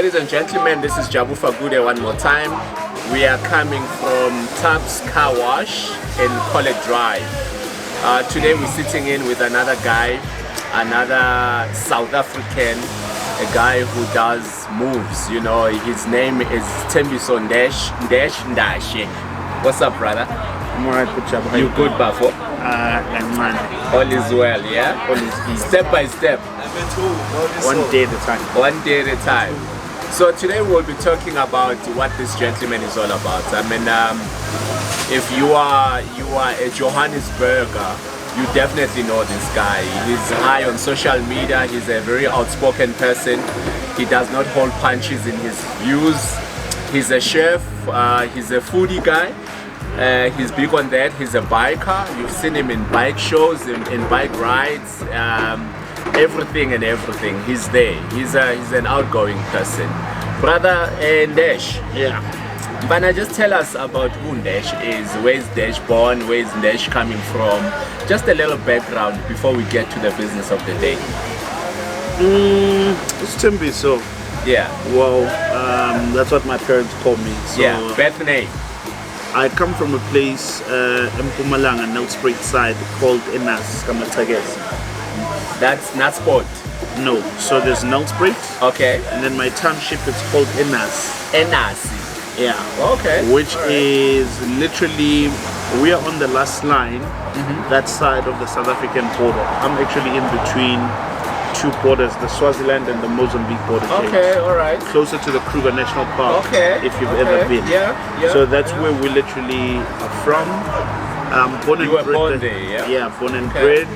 Ladies and gentlemen, this is Jabu Fagude one more time. We are coming from Tubbs Car Wash in College Drive. Today we're sitting in with another guy, another South African, a guy who does moves. You know, his name is Sthembiso Ndash Ndashe. What's up, brother? I'm alright, good job. You good, Bafo? And man, All is well, yeah? all is easy. Step by step. One day at a time. One day at a time. So today we'll be talking about what this gentleman is all about. I mean, if you are a Johannesburger, you definitely know this guy. He's high on social media. He's a very outspoken person. He does not hold punches in his views. He's a chef. He's a foodie guy. He's big on that. He's a biker. You've seen him in bike shows, in bike rides, everything and everything. He's there. He's an outgoing person. Brother Ndash. Yeah. Bana, just tell us about who Ndash is. Where's Ndash born? Where's Ndash coming from? Just a little background before we get to the business of the day. It's Sthembiso. Yeah. Well, that's what my parents call me. So Yeah. Birth name. I come from a place in Mpumalanga, Nelspruit side, called Enas Kamatagesi. That's not sport. No, so there's Nelspruit, Okay. and then my township is called Enas. Enasi. Yeah. Okay. Which is literally, we are on the last line, that side of the South African border. I'm actually in between two borders, the Swaziland and the Mozambique border. Okay. All right. Closer to the Kruger National Park, Okay. if you've Okay. ever been. Yeah. Yeah. So that's where we literally are from. Born and You were bred born there, yeah? Yeah, born and Okay. bred.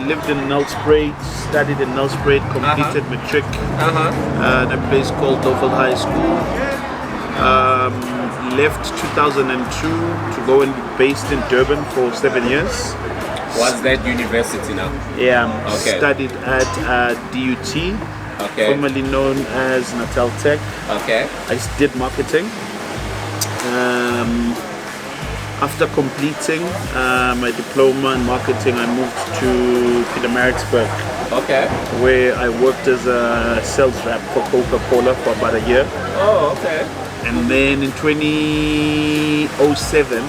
Lived in Nelspruit, studied in Nelspruit, completed matric at a place called Doveld High School. Left 2002 to go and be based in Durban for 7 years. What's that university now? Yeah, Okay. studied at DUT, Okay. formerly known as Natal Tech. Okay. I did marketing. After completing my diploma in marketing, I moved to Pietermaritzburg, Okay. where I worked as a sales rep for Coca-Cola for about a year. Oh, okay. And then in 2007,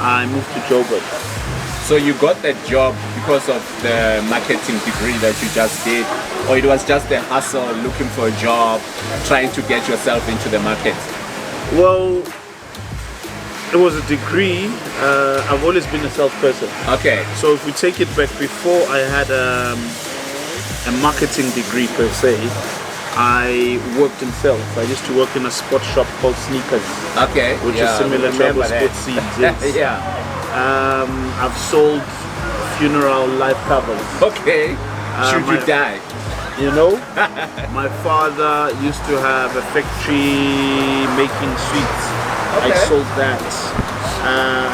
I moved to Joburg. So you got that job because of the marketing degree that you just did, or it was just a hustle, looking for a job, trying to get yourself into the market? Well, it was a degree. I've always been a salesperson. Okay. So if we take it back, before I had a marketing degree per se, I worked in sales. I used to work in a sports shop called Sneakers, Okay. which Yeah, is similar to remember our that. sports seeds. Yes. Yeah. I've sold funeral life covers. Okay. Should you my- die? You know, my father used to have a factory making sweets. I Okay. sold that.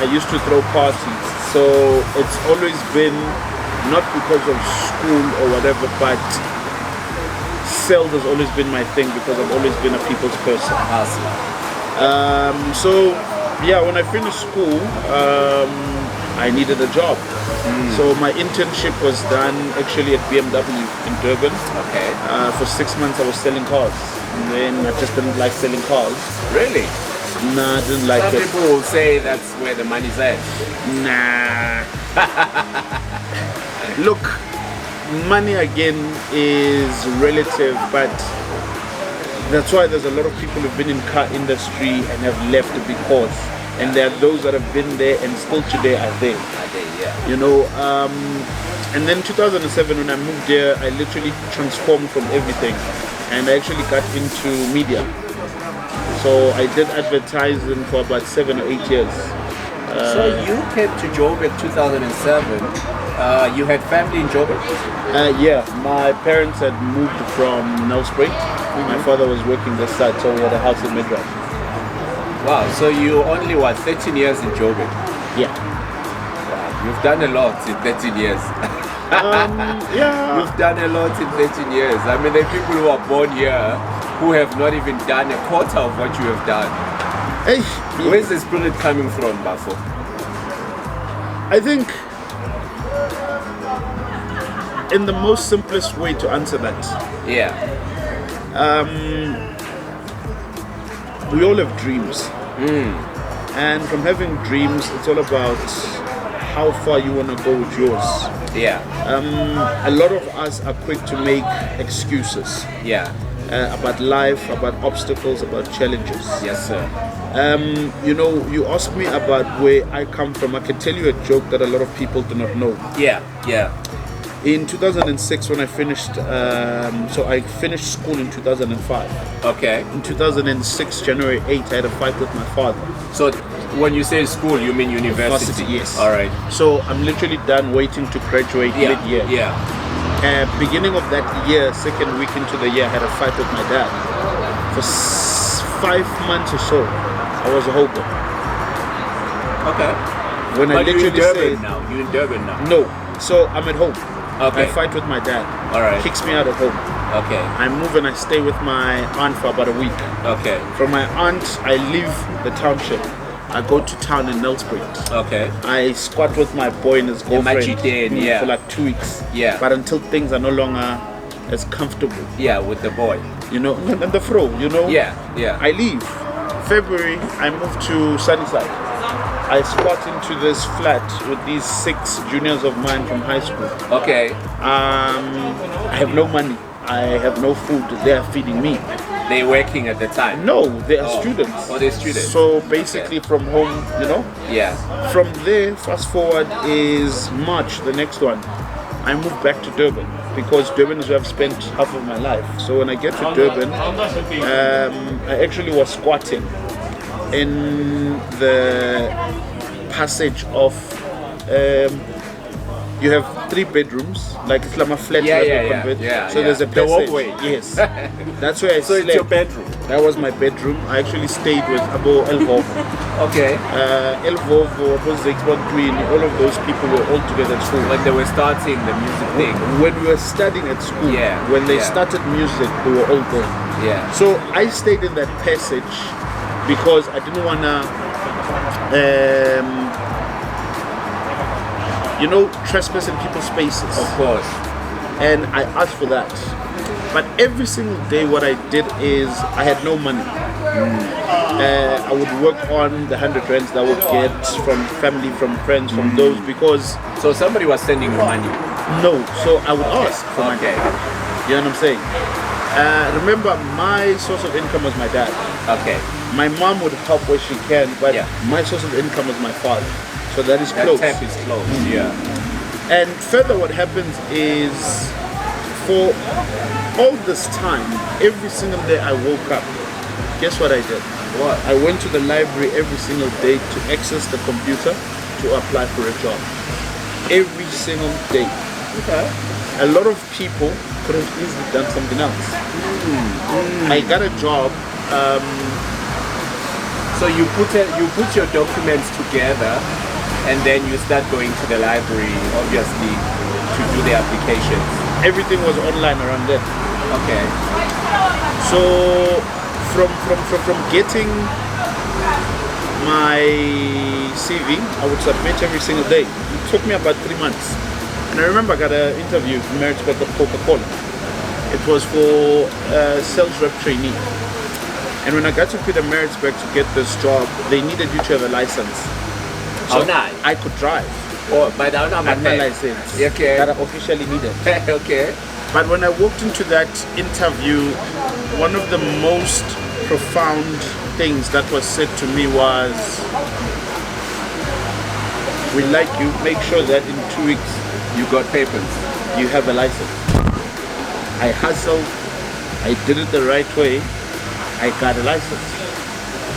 I used to throw parties. So it's always been, not because of school or whatever, but sales has always been my thing because I've always been a people's person. Awesome. So yeah, when I finished school, I needed a job. So my internship was done actually at BMW in Durban. Okay. For 6 months I was selling cars. And then I just didn't like selling cars. Really? Nah, I didn't like Some it. people will say that's where the money's at. Nah. Look, money again is relative, but that's why there's a lot of people who've been in car industry and have left because, and there are those that have been there and still today are there. Yeah. You know, and then 2007 when I moved there, I literally transformed from everything, and I actually got into media. So I did advertising for about 7 or 8 years. So you came to Joburg 2007. You had family in Joburg? Yeah, my parents had moved from Nelspruit. My father was working this side, so we had a house in Midrand. Wow, so you only, 13 years in Joburg? Yeah. You've done a lot in 13 years. Yeah. You've done a lot in 13 years. I mean, there are people who are born here who have not even done a quarter of what you have done. Hey, Where's the spirit coming from, Bafo? I think in the most simplest way to answer that, Yeah. We all have dreams. And from having dreams, it's all about how far you want to go with yours. Yeah. A lot of us are quick to make excuses. Yeah. About life, about obstacles, about challenges. Yes, sir. You know, you asked me about where I come from. I can tell you a joke that a lot of people do not know. Yeah, yeah. In 2006, when I finished, so I finished school in 2005. Okay. In 2006, January 8th, I had a fight with my father. So when you say school, you mean university? Yes. All right. So I'm literally done waiting to graduate mid-year. Yeah. Beginning of that year, second week into the year, I had a fight with my dad. For 5 months or so, I was a hobo. Okay. When But I literally you're in Durban said, now. You're in Durban now. no, so I'm at home. Okay. I fight with my dad. All right. Kicks me out of home. Okay. I move and I stay with my aunt for about a week. Okay. From my aunt, I leave the township. I go to town in Nelspruit. Okay. I squat with my boy and his girlfriend yeah. for like 2 weeks. Yeah. But until things are no longer as comfortable. Yeah, with the boy. You know, and the fro, you know. Yeah, yeah. I leave. February, I move to Sunnyside. I squat into this flat with these 6 juniors of mine from high school. Okay. I have no money. I have no food. They are feeding me. They working at the time? No, they are students. Oh, they're students. So basically from home, you know. Yeah. From there, fast forward is March, the next one. I moved back to Durban because Durban is where I've spent half of my life. So when I get to Durban, I actually was squatting in the passage of you have 3 bedrooms, like it's like a flat. Yeah. So there's a the passage. walkway. Yes, that's where I So slept. it's your bedroom. That was my bedroom. I actually stayed with Abo Elvovo. Okay. Elvovo, Twin, all of those people were all together at school. When they were starting the music thing. When we were studying at school, when they started music, they were all there. Yeah. So I stayed in that passage because I didn't wanna, trespass in people's spaces. Of course. And I asked for that. But every single day, what I did is I had no money. I would work on the 100 rands that I would get from family, from friends, from those, because So somebody was sending you money. no. So I would ask for money. Okay. You know what I'm saying? Remember, my source of income was my dad. Okay. My mom would help where she can, but Yeah. my source of income was my father. So that is That close. tap is closed. Yeah. And further, what happens is, for all this time, every single day I woke up, guess what I did? What? I went to the library every single day to access the computer to apply for a job. Every single day. Okay. A lot of people could have easily done something else. I got a job. So you put your documents together, and then you start going to the library, obviously, to do the applications. Everything was online around then. Okay. So from getting my CV, I would submit every single day. It took me about 3 months. And I remember I got an interview in Maritzburg at Coca-Cola. It was for a sales rep trainee. And when I got to Peter Maritzburg to get this job, they needed you to have a license. So I could drive. Oh, but I don't I had my license Okay. that I officially needed. Okay. But when I walked into that interview, one of the most profound things that was said to me was, we like you, make sure that in 2 weeks You got papers. you have a license. I hustled, I did it the right way, I got a license.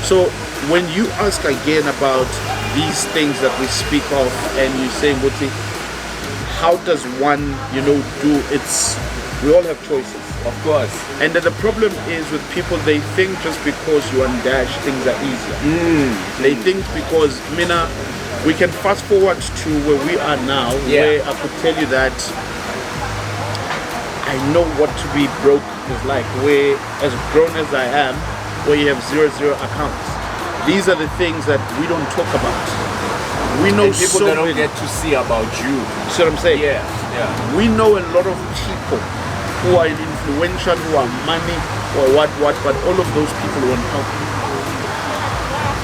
So when you ask again about these things that we speak of, and you say, Muti, how does one, do it's, we all have choices. Of course. And the problem is with people, they think just because you are Ndash, things are easier. They think because, Mina, we can fast forward to where we are now, where I could tell you that I know what to be broke is like, where as grown as I am, where you have 0 accounts. These are the things that we don't talk about. We know And people so that don't many. get to see about you. See what I'm saying? Yeah. We know a lot of people who are influential, who are money, or what, but all of those people won't help you.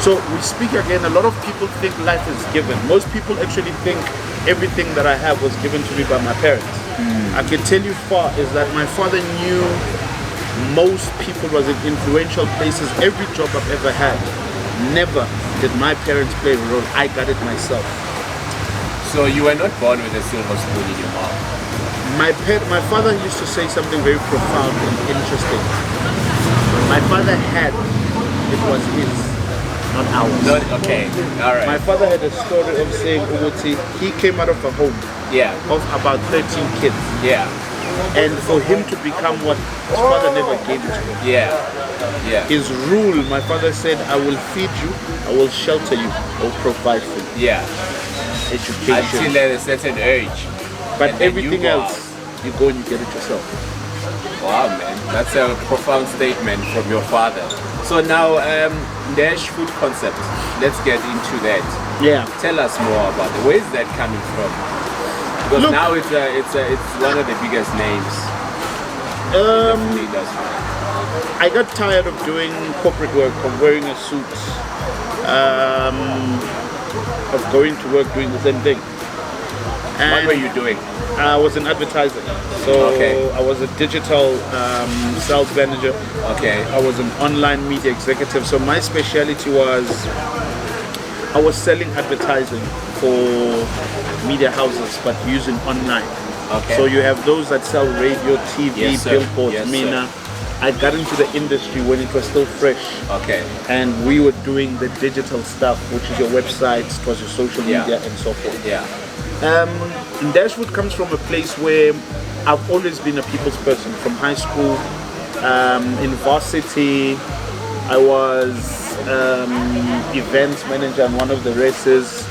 So we speak again, a lot of people think life is given. Most people actually think everything that I have was given to me by my parents. I can tell you far is that my father knew most people, was in influential places. Every job I've ever had, never did my parents play a role. I got it myself. So you were not born with a silver spoon in your mouth? My father used to say something very profound and interesting. My father had, it was his, not ours. Not, okay, all right. My father had a story of saying, Uguti, he came out of a home of about 13 kids. Yeah. And for him to become what his father never gave it to him. Yeah. His rule, my father said, I will feed you, I will shelter you, I will provide for you. Yeah. Education. Until at a certain age. But everything else, you go and you get it yourself. Wow, man, that's a profound statement from your father. So now, Ndash food concept. Let's get into that. Yeah. Tell us more about it. Where is that coming from? Because Look, now it's one of the biggest names. I got tired of doing corporate work, of wearing a suit, of going to work doing the same thing. And what were you doing? I was in advertising. So I was a digital sales manager. Okay. I was an online media executive. So my specialty was I was selling advertising for media houses, but using online. Okay. So you have those that sell radio, TV, billboards, Mina. I got into the industry when it was still fresh. Okay. And we were doing the digital stuff, which is your website, it was your social media and so forth. Yeah. Ndashwood comes from a place where I've always been a people's person. From high school, in varsity, I was events manager on one of the races.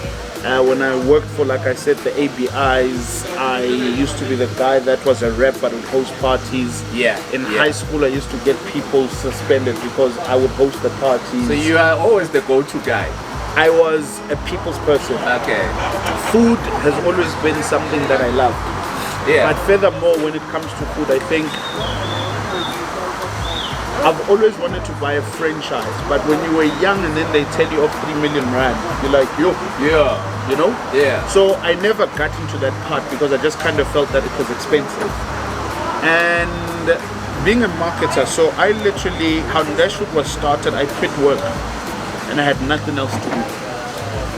When I worked for, like I said, the ABIs, I used to be the guy that was a rep but would host parties. In high school, I used to get people suspended because I would host the parties. So you are always the go-to guy. I was a people's person. Okay. Food has always been something that I love. Yeah. But furthermore, when it comes to food, I think I've always wanted to buy a franchise. But when you were young and then they tell you of 3 million rand, you're like, yo. Yeah. You know? Yeah. So I never got into that part because I just kind of felt that it was expensive. And being a marketer, so I literally, how Ndashwood was started, I quit work. And I had nothing else to do.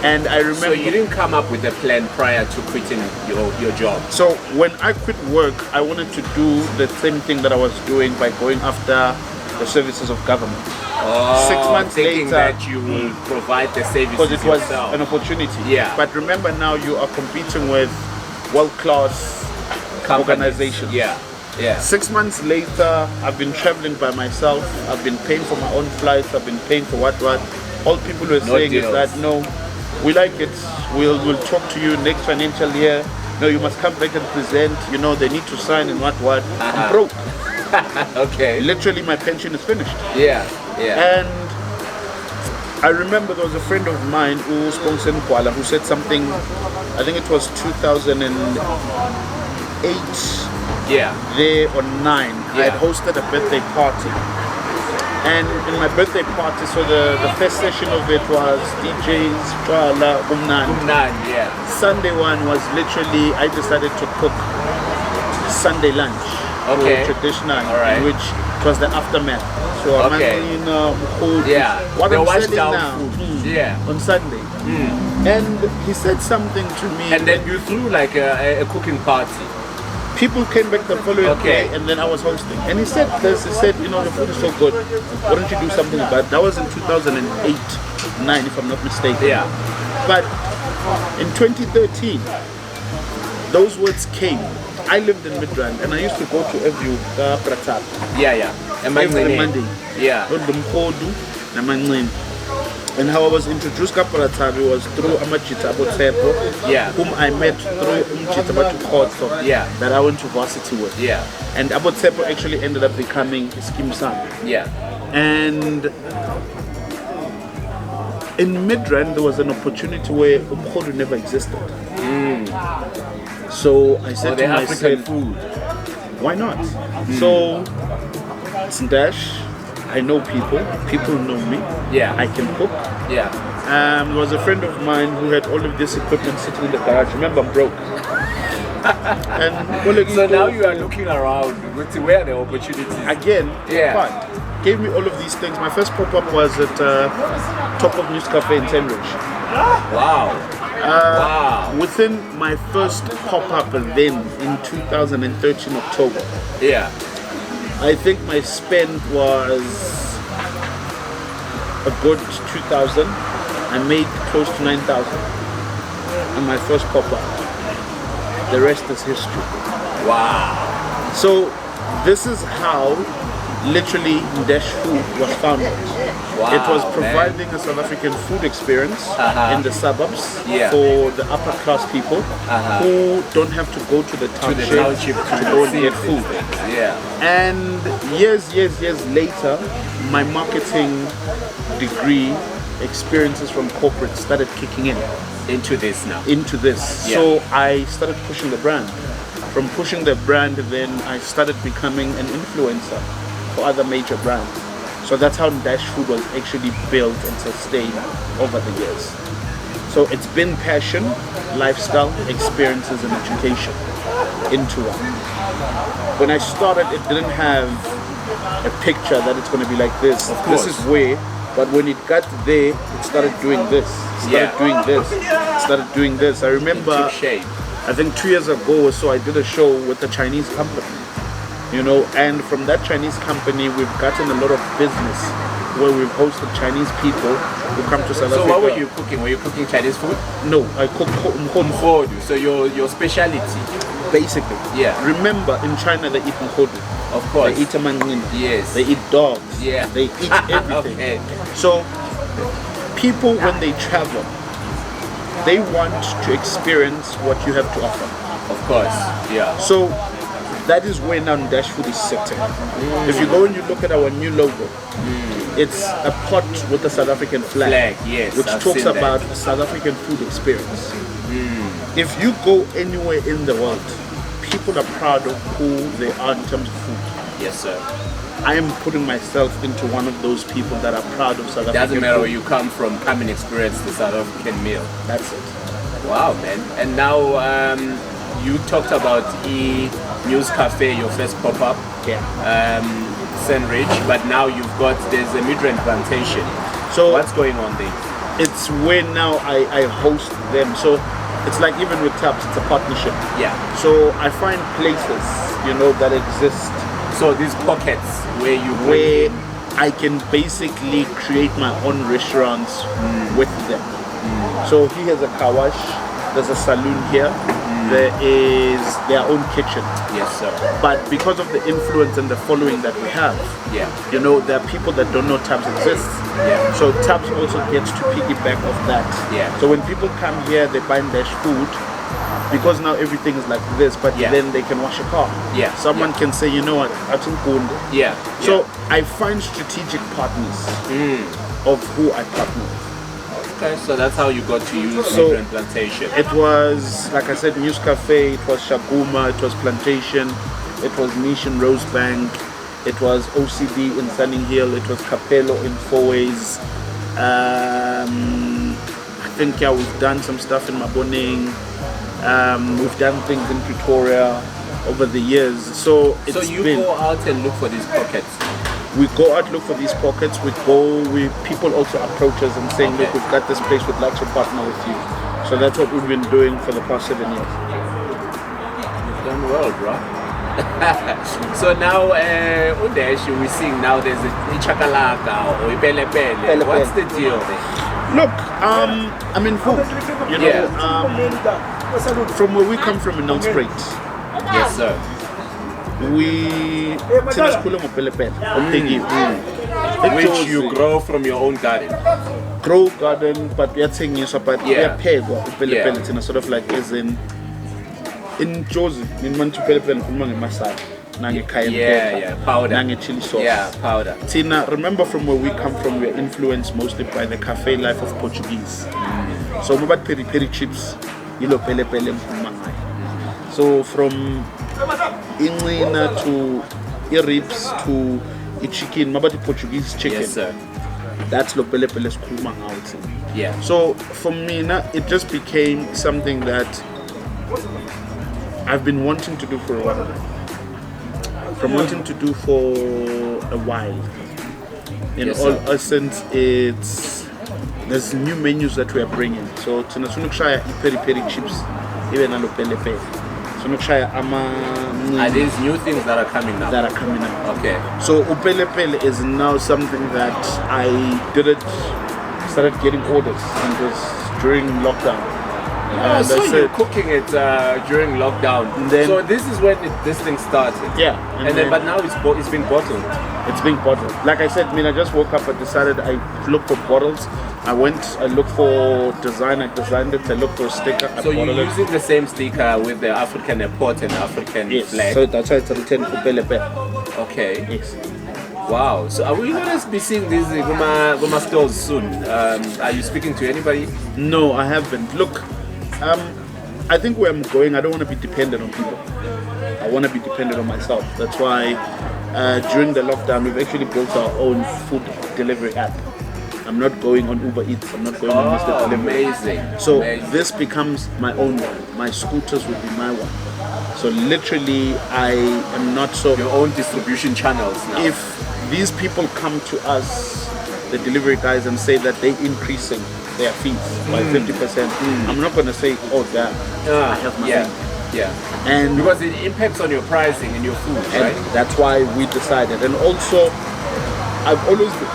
And I remember... So you didn't come up with a plan prior to quitting your job? So when I quit work, I wanted to do the same thing that I was doing by going after the services of government. 6 months thinking later... that you will provide the services because it was yourself. An opportunity. Yeah. But remember now you are competing with world-class organizations. Yeah. 6 months later, I've been traveling by myself. I've been paying for my own flights. I've been paying for what. All people were saying is that, no, we like it. We'll talk to you next financial year. No, you must come back and present. You know, they need to sign and what. I'm broke. Okay. Literally, my pension is finished. Yeah. And I remember there was a friend of mine who sponsored Kuala who said something, I think it was 2008. There or 9. I had hosted a birthday party. And in my birthday party, so the first session of it was DJs, Twala, Umnan. Sunday one was literally, I decided to cook Sunday lunch. Traditional, in which it was the aftermath. So what I'm selling now on Sunday. And he said something to me. And then you threw like a cooking party. People came back the following day and then I was hosting. And he said this, he said, you know, the food is so good. Why don't you do something about it? That was in 2008, 9 if I'm not mistaken. But in 2013, those words came. I lived in Midrand and I used to go to every Pratap. Every Monday. And how I was introduced to Pratap was through Amachita Abotsepo, whom I met through Umchita Batu that I went to varsity with. And Abotsepo actually ended up becoming Skim Sam. And in Midrand there was an opportunity where Umkhodu never existed. So I said to myself, food. why not? So It's Ndash. I know people. People know me. Yeah. I can cook. Yeah. There was a friend of mine who had all of this equipment sitting in the garage. Remember, I'm broke. And so now you are looking around to where the opportunities again. Yeah. Fine. Gave me all of these things. My first pop-up was at Top of News Cafe in Sandwich. Wow. Wow. Within my first pop-up then in 2013 October. Yeah. I think my spend was a good 2,000. I made close to 9,000 on my first pop-up. The rest is history. Wow. So this is how literally Ndash Food was founded. Wow, it was providing a South African food experience in the suburbs for the upper class people who don't have to go to the township to go and get food. Yeah. And years later, my marketing degree experiences from corporate started kicking in. Into this now. Into this. Yeah. So I started pushing the brand. From pushing the brand, then I started becoming an influencer for other major brands. So that's how Ndash Food was actually built and sustained over the years. So it's been passion, lifestyle, experiences, and education into one. When I started, it didn't have a picture that it's going to be like this. This is where, but when it got there, it started doing this. Doing this. Started doing this. I remember, I think 2 years ago or so, I did a show with a Chinese company. You know, and from that Chinese company, we've gotten a lot of business where we've hosted Chinese people who come to South Africa. So what were you cooking? Were you cooking Chinese food? No, I cook mkhodu. So your speciality? Basically. Yeah. Remember, in China they eat mkhodu. Of course. They eat mandarin. Yes. They eat dogs. Yeah. They eat everything. Okay. So people, when they travel, they want to experience what you have to offer. Of course. Yeah. So that is where now Ndash Food is sitting. If you go and you look at our new logo, it's a pot with a South African flag, yes, which talks about a South African food experience. If you go anywhere in the world, people are proud of who they are in terms of food. Yes, sir. I am putting myself into one of those people that are proud of South African food. Doesn't matter where you come from, come and experience the South African meal. That's it. Wow, man. And now you talked about News Cafe, your first pop-up. Yeah. Sandwich, but now there's a midrand plantation. So what's going on there? It's where now I host them. So it's like even with Taps, it's a partnership. Yeah. So I find places, you know, that exist. So these pockets where I can basically create my own restaurants with them. So he has a car wash, there's a saloon here, there is their own kitchen. Yes, sir. But because of the influence and the following that we have, you know, there are people that don't know Tabs exists. Yeah. So Tabs also gets to piggyback off that. Yeah. So when people come here, they buy Ndash Food, because now everything is like this, but then they can wash a car. Yeah. Someone can say, you know what, I think Yeah. So I find strategic partners of who I partner with. Okay, so that's how you got to use midrand plantation. It was, like I said, News Cafe, it was Shaguma, it was Plantation, it was Niche in Rosebank, it was OCD in Sunning Hill, it was Capello in Fourways. I think we've done some stuff in Maboneng. We've done things in Pretoria over the years. So you go out and look for these pockets. We go out, look for these pockets. People also approach us and saying, look, we've got this place, we'd like to partner with you. So that's what we've been doing for the past 7 years. You've done well, bro. So now, Ndash, we're seeing now there's a chakalaka or a pele pele. What's the deal there? Look, I mean food, you know, from where we come from in Nelspruit. Yes, sir. Which you grow from your own garden. Grow garden, but we are saying but we are paid sort of like as in Jozi, in Mantupelepel, powder. Chili sauce. Yeah, powder. Tina, remember from where we come from, we're influenced mostly by the cafe life of Portuguese. So we about peri peri chips, pele pele. So from Inglina to ribs to chicken, mabati Portuguese chicken. Yes, sir. That's lo pele pele sikhuluma ngawo. Yeah. So for me, it just became something that I've been wanting to do for a while. In Yes, all sir. essence, there's new menus that we are bringing. So tuna shaya peri peri chips, even alo pele pele. Shaya Are these new things that are coming now? Okay. So upele pele is now something that I started getting orders, and it was during lockdown. Oh, so you're cooking it during lockdown. So this is when this thing started. Yeah. And then, but now it's being bottled. It's being bottled. Like I said, I just woke up and decided I looked for bottles. I looked for design, I designed it, I looked for a sticker. So you're using the same sticker with the African port and African flag? So that's why it's written Upelepe. Okay. Yes. Wow. So are we going to be seeing these Goma stores soon? Are you speaking to anybody? No, I haven't. Look, I think where I'm going, I don't want to be dependent on people. I want to be dependent on myself. That's why during the lockdown, we've actually built our own food delivery app. I'm not going on Uber Eats. I'm not going on Mr. Delivery. Amazing. So this becomes my own one. My scooters would be my one. So literally, I am not so... Your own distribution channels now. If these people come to us, the delivery guys, and say that they're increasing their fees by 50%, I'm not going to say, oh, that I have my thing. Yeah. And because it impacts on your pricing and your food, right? That's why we decided. And also, I've always been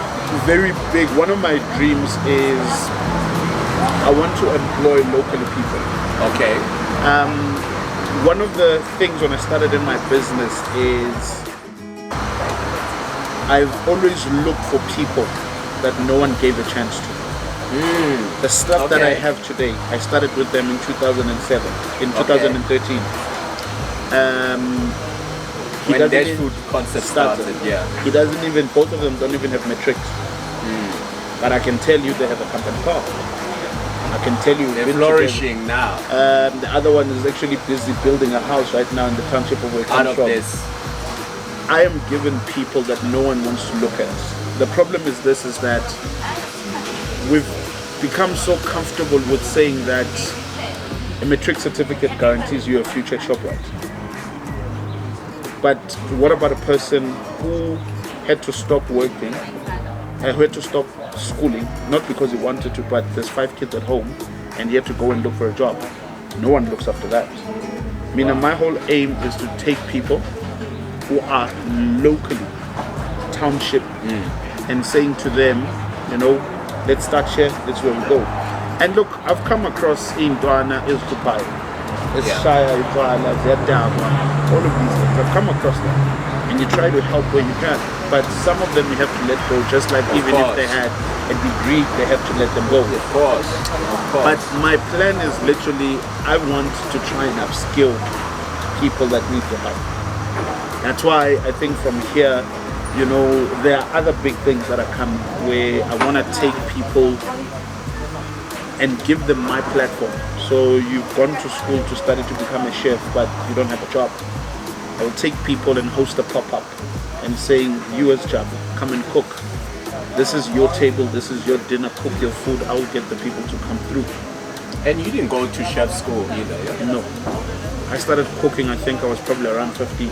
very big. One of my dreams is I want to employ local people. Okay. One of the things when I started in my business is I've always looked for people that no one gave a chance to. The stuff that I have today, I started with them in 2007, in 2013. When Dash Food concept started, He doesn't even, both of them don't even have metrics. But I can tell you they have a company car. I can tell you they're flourishing now. The other one is actually busy building a house right now in the township of where it comes from. I am given people that no one wants to look at. The problem is this, is that we've become so comfortable with saying that a matric certificate guarantees you a future at ShopRite. But what about a person who had to stop working, who had to stop schooling, not because he wanted to, but there's 5 kids at home and he had to go and look for a job? No one looks after that. My whole aim is to take people who are locally, township, and saying to them, let's start here, that's where we go. And look, I've come across in Dwana, Dubai, Shaya, Iguala, Zedama, all of these things. I've come across them. And you try to help where you can. But some of them you have to let go, just like even if they had a degree, they have to let them go. Of course. But my plan is literally, I want to try and upskill people that need the help. That's why I think from here, there are other big things that are coming where I want to take people and give them my platform. So you've gone to school to study to become a chef, but you don't have a job. I will take people and host a pop-up and saying, you as Java, come and cook. This is your table, this is your dinner, cook your food. I will get the people to come through. And you didn't go to chef school either, yeah? No. I started cooking, I think I was probably around 50,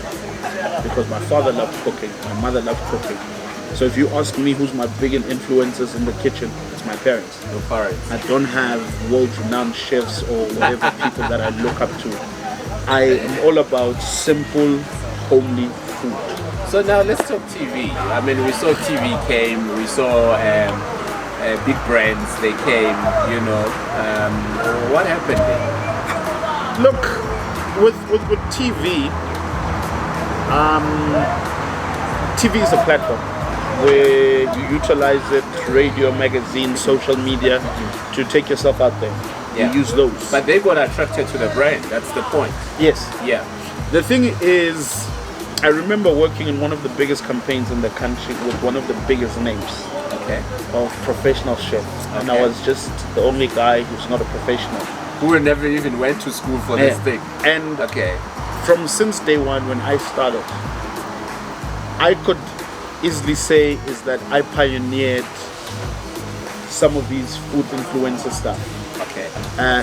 because my father loved cooking, my mother loved cooking. So if you ask me who's my biggest influences in the kitchen, it's my parents. Your parents. I don't have world-renowned chefs or whatever people that I look up to. I am all about simple, homely food. So now let's talk TV. I mean, we saw TV came, we saw big brands, they came, what happened there? Look, with TV, TV is a platform where you utilize it, radio, magazine, social media, to take yourself out there. You use those. But they got attracted to the brand, that's the point. Yes. Yeah. The thing is, I remember working in one of the biggest campaigns in the country with one of the biggest names of professional chefs. And I was just the only guy who's not a professional. Who never even went to school for this thing. And since day one when I started, I could easily say is that I pioneered some of these food influencer stuff. Okay.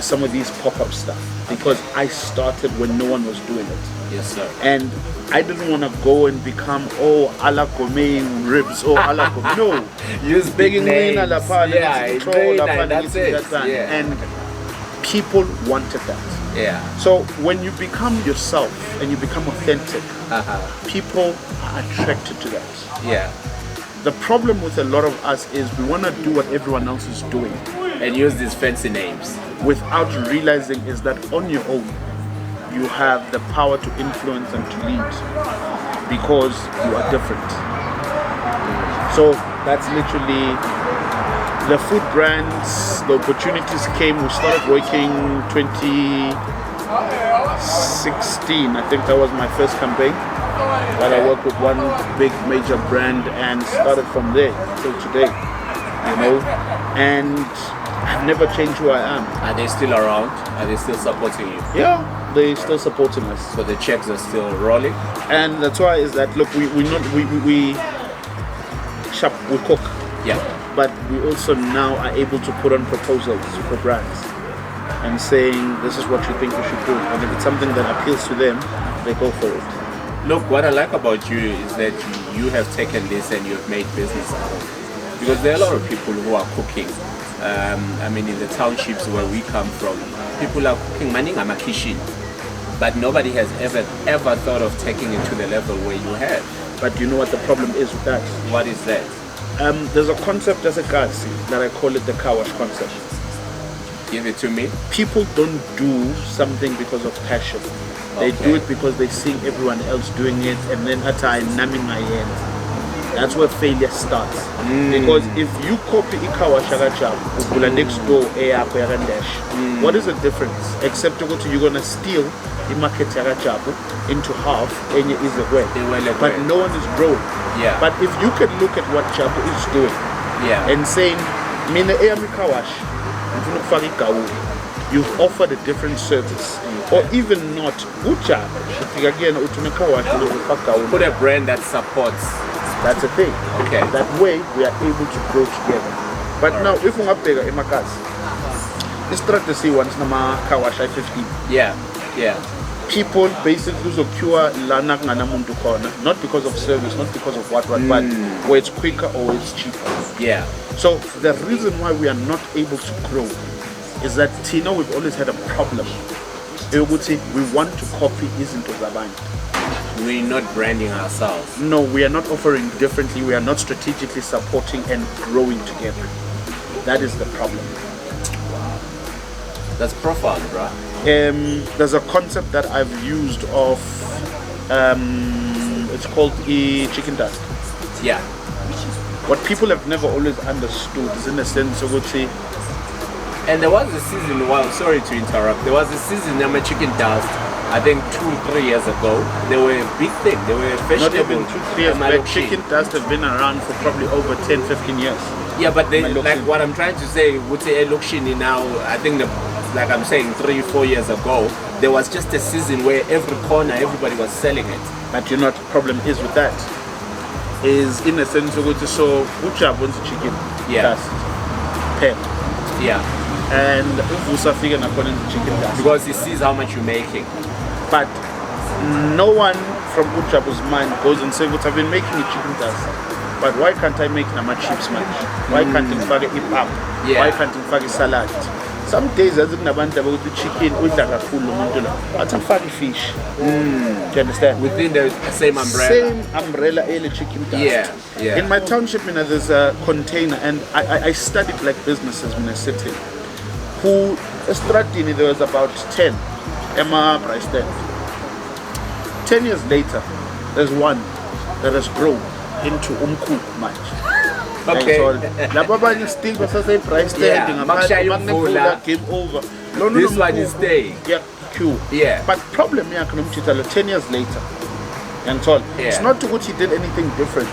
Some of these pop-up stuff, because I started when no one was doing it. Yes, sir. And I didn't want to go and become a la gourmet ribs or a la gourmet. No, Use big names. That's it. Yeah. And people wanted that. Yeah. So when you become yourself and you become authentic, people are attracted to that. Yeah. The problem with a lot of us is we want to do what everyone else is doing and use these fancy names without realizing is that on your own you have the power to influence and to lead because you are different. So that's literally the food brands. The opportunities came. We started working 2016. I think that was my first campaign. But I worked with one big major brand and started from there till today, you know, and I've never changed who I am. Are they still around? Are they still supporting you? Yeah, they're still supporting us. So the checks are still rolling? And that's why is that, look, we shop, we cook. Yeah. But we also now are able to put on proposals for brands and saying this is what you think we should do. And if it's something that appeals to them, they go for it. Look, what I like about you is that you have taken this and you've made business out of it. Because there are a lot of people who are cooking. I mean, in the townships where we come from, people are cooking maninga kitchen, but nobody has ever thought of taking it to the level where you have. But you know what the problem is with that? What is that? There's a concept as a Kasi that I call it the car wash concept. Give it to me. People don't do something because of passion. They do it because they're seeing everyone else doing it, and then at time numbing my hand. That's where failure starts. Because if you copy ikawa shagachab, next door what is the difference? Except you're gonna steal the market shagachab into half and it is a way. But no one is growing. Yeah. But if you can look at what Chabu is doing, and saying, Mina Kawash, you've offered a different service. Or even not, put a brand that supports. That's a thing. Okay. That way we are able to grow together. But now, if we have bigger in Makas, it's strategy once nama Kawash 15. Yeah, yeah. People basically secure lanak nganamuntu corner, not because of service, not because of what, but where it's quicker or it's cheaper. Yeah. So the reason why we are not able to grow is that Tino, we've always had a problem. We want to copy isn't Zabang. We're not branding ourselves. No, we are not offering differently. We are not strategically supporting and growing together. That is the problem. Wow. That's profound, bro. There's a concept that I've used of, it's called chicken dust. Yeah. What people have never always understood is in a sense of and there was a season, well, sorry to interrupt, there was a season of chicken dust, I think 2-3 years ago. They were a big thing, they were vegetable. Not even 2-3 years back, chicken dust have been around for probably over 10-15 years. Yeah, but they, like what I'm trying to say, would say now, I think like I'm saying 3-4 years ago, there was just a season where every corner, everybody was selling it. But you know what the problem is with that? Is in a sense, so butcher wants chicken dust, pen. Yeah. And Ufusa figure according to chicken dust. Because he sees how much you're making. But no one from Uchabu's mind goes and says, I've been making a chicken dust. But why can't I make nama chips much? Why can't I make it up? Why can't I make salad? Some days I think about the chicken with like a full but I'm fucking fish. Do you understand? Within the same umbrella. Same umbrella, chicken dust. Yeah, yeah. In my township, there's a container, and I study black businesses when I sit in. Who Stratini, there was about 10 Emma price tag. 10 years later, there's one that has grown into much. Okay. Still was a price tag. Game over. This one is staying. Yeah, Q. Yeah. But problem here, 10 years later. And so it's not to what he did anything different.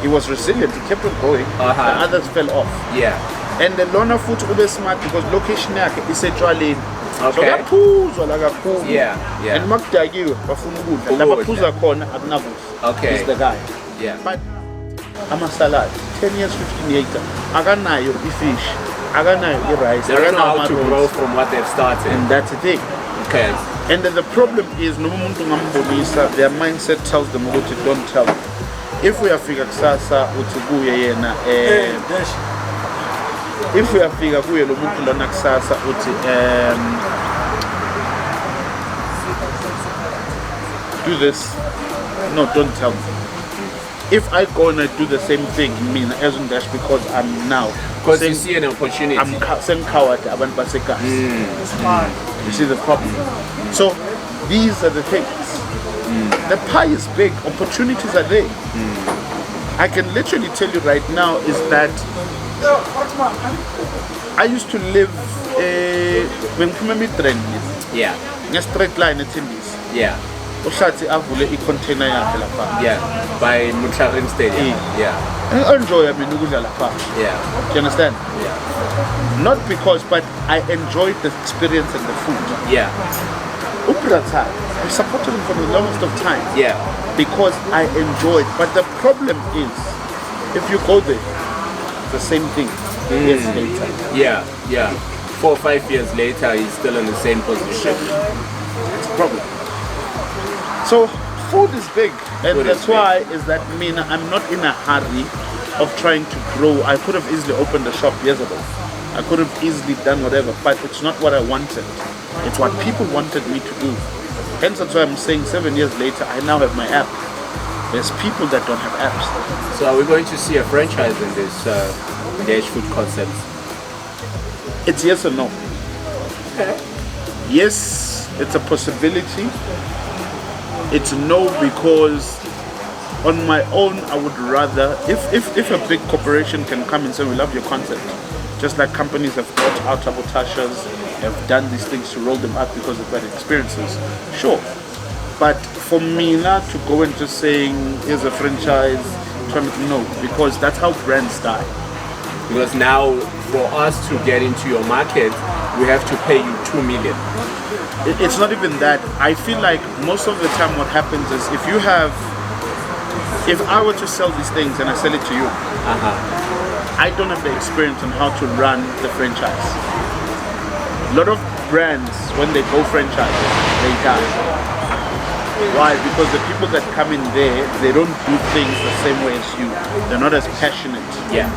He was resilient. He kept on going. The others fell off. Yeah. And the Lona foot will be smart because location is centrally. Okay. So that pools or like a pool. Yeah, yeah. And Makdagi, Bafungu, Labapuza corner at Navus. Okay. Is the guy. Yeah. But ama-salad 10 years 15 years akanayo i-fish akanayo i-rice They don't know how to akanayo grow ama-rolls. from what they've started. And that's the thing. Okay. And then the problem is noma umuntu ngambonisa their mindset tells them ukuthi don't tell them. If uyafika kusasa uthi kuye yena if uyafika kuye lo muntu lona kusasa uthi do this, no, don't tell me. If I go and I do the same thing, as Ndash, because I'm now Because you see an opportunity. I'm same coward abantu basekhaya. You see the problem. So these are the things. The pie is big, opportunities are there. I can literally tell you right now is that I used to live when trend Yeah. straight line at Sthembiso. Yeah. Uhlathi avule i-container yakhe lapha. Yeah. By Mutlarin Stadium. Yeah. Enjoy mina ukudla lapha. Yeah. Do you understand? Yeah. Not because, but I enjoyed the experience and the food. Yeah. Uprata, I supported him for the longest of time. Yeah. Because I enjoyed. But the problem is, if you go there, the same thing years later. Yeah. Yeah. 4 or 5 years later, he's still in the same position. It's a problem. So food is big, and Food that's is big. why is that I'm not in a hurry of trying to grow. I could have easily opened a shop years ago. I could have easily done whatever, but it's not what I wanted. It's what people wanted me to do. Hence, that's why I'm saying 7 years later, I now have my app. There's people that don't have apps. So are we going to see a franchise in this Dash food concept? It's yes or no. Yes, it's a possibility. It's no because on my own I would rather if a big corporation can come and say we love your concept, just like companies have bought out sabotagers, have done these things to roll them up because they've had experiences, sure. But for me now to go and just saying here's a franchise, no, because that's how brands die. Because now for us to get into your market, we have to pay you 2 million. It's not even that. I feel like most of the time what happens is if I were to sell these things and I sell it to you, I don't have the experience on how to run the franchise. A lot of brands, when they go franchise, they die. Why? Because the people that come in there, they don't do things the same way as you. They're not as passionate. Yeah.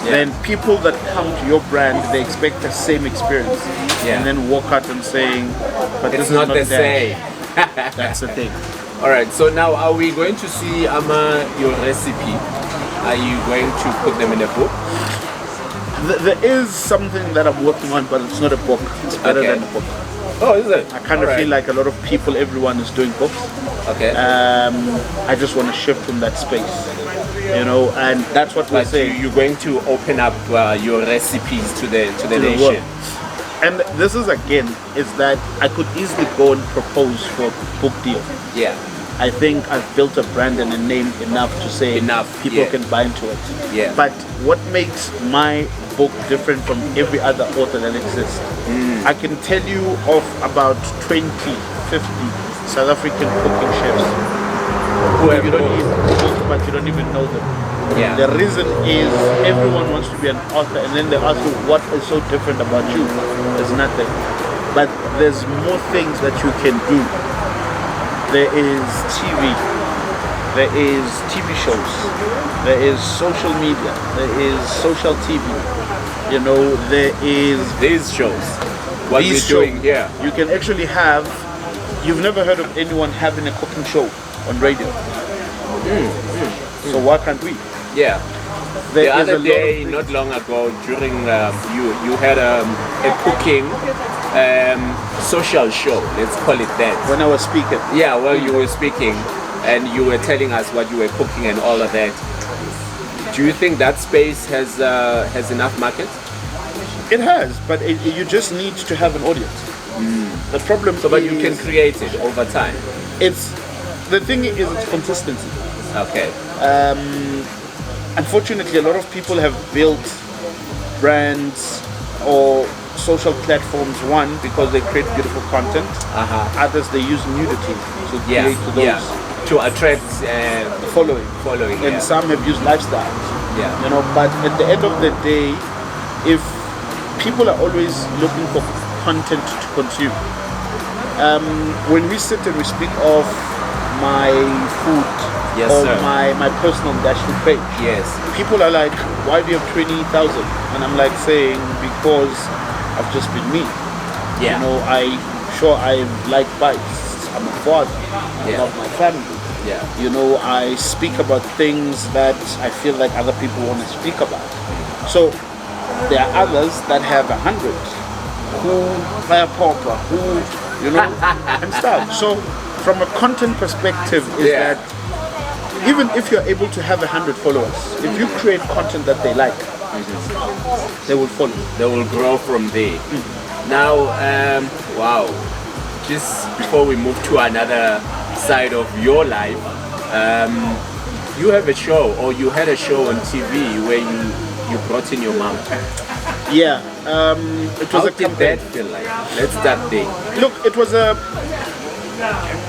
Then people that come to your brand, they expect the same experience. Yeah. And then walk out and saying, but It's this is not the Dash." same. That's the thing. All right. So now, are we going to see your recipe? Are you going to put them in a book? There is something that I'm working on, but it's not a book. It's better Okay. than a book. Oh, is it? I kind of feel like a lot of people, everyone is doing books. Okay. I just want to shift in that space, and that's what we're But saying. you're going to open up your recipes to the the nation. world. And this is again, is that I could easily go and propose for a book deal. Yeah. I think I've built a brand and a name enough to say people yeah. can buy into it. Yeah. But what makes my book different from every other author that exists? I can tell you of about 20, 50 South African cooking chefs. Who have You don't books. even book, but you don't even know them. Yeah. The reason is everyone wants to be an author, and then they ask you what is so different about you. There's nothing, but there's more things that you can do. There is TV, there is TV shows, there is social media, there is social TV. There is These shows. What we're these doing shows. here. You can actually have. You've never heard of anyone having a cooking show on radio. So why can't we? Yeah. There The is other a lot day, of not long ago, during you had a cooking social show. Let's call it that. when I was speaking. Yeah, well, you were speaking and you were telling us what you were cooking and all of that. Do you think that space has enough market? It has, but you just need to have an audience. The problem But is you can create it over time. the thing is it's consistency. Okay. Unfortunately, a lot of people have built brands or social platforms, one because they create beautiful content, others they use nudity to Yeah, create those. yeah. to attract following, and some have used lifestyles. Yeah. You know, but at the end of the day, if people are always looking for content to consume, when we sit and we speak of my food Yes, or sir. my personal Dash food page, Yes. people are like, why do you have 20,000? And I'm like saying, because I've just been me. Yeah. You know, I like bikes. I'm a father. I Yeah. love my family. Yeah. You know, I speak about things that I feel like other people want to speak about. So there are others that have 100 who buy a pauper, who, you know, and stuff. So from a content perspective is that even if you're able to have 100 followers, if you create content that they like, they will follow. They will grow from there. Now, wow, just before we move to another side of your life, you have a show, or you had a show on TV where you brought in your mom. Yeah, it was How a did campaign. that feel like? Let's start there. Look, it was a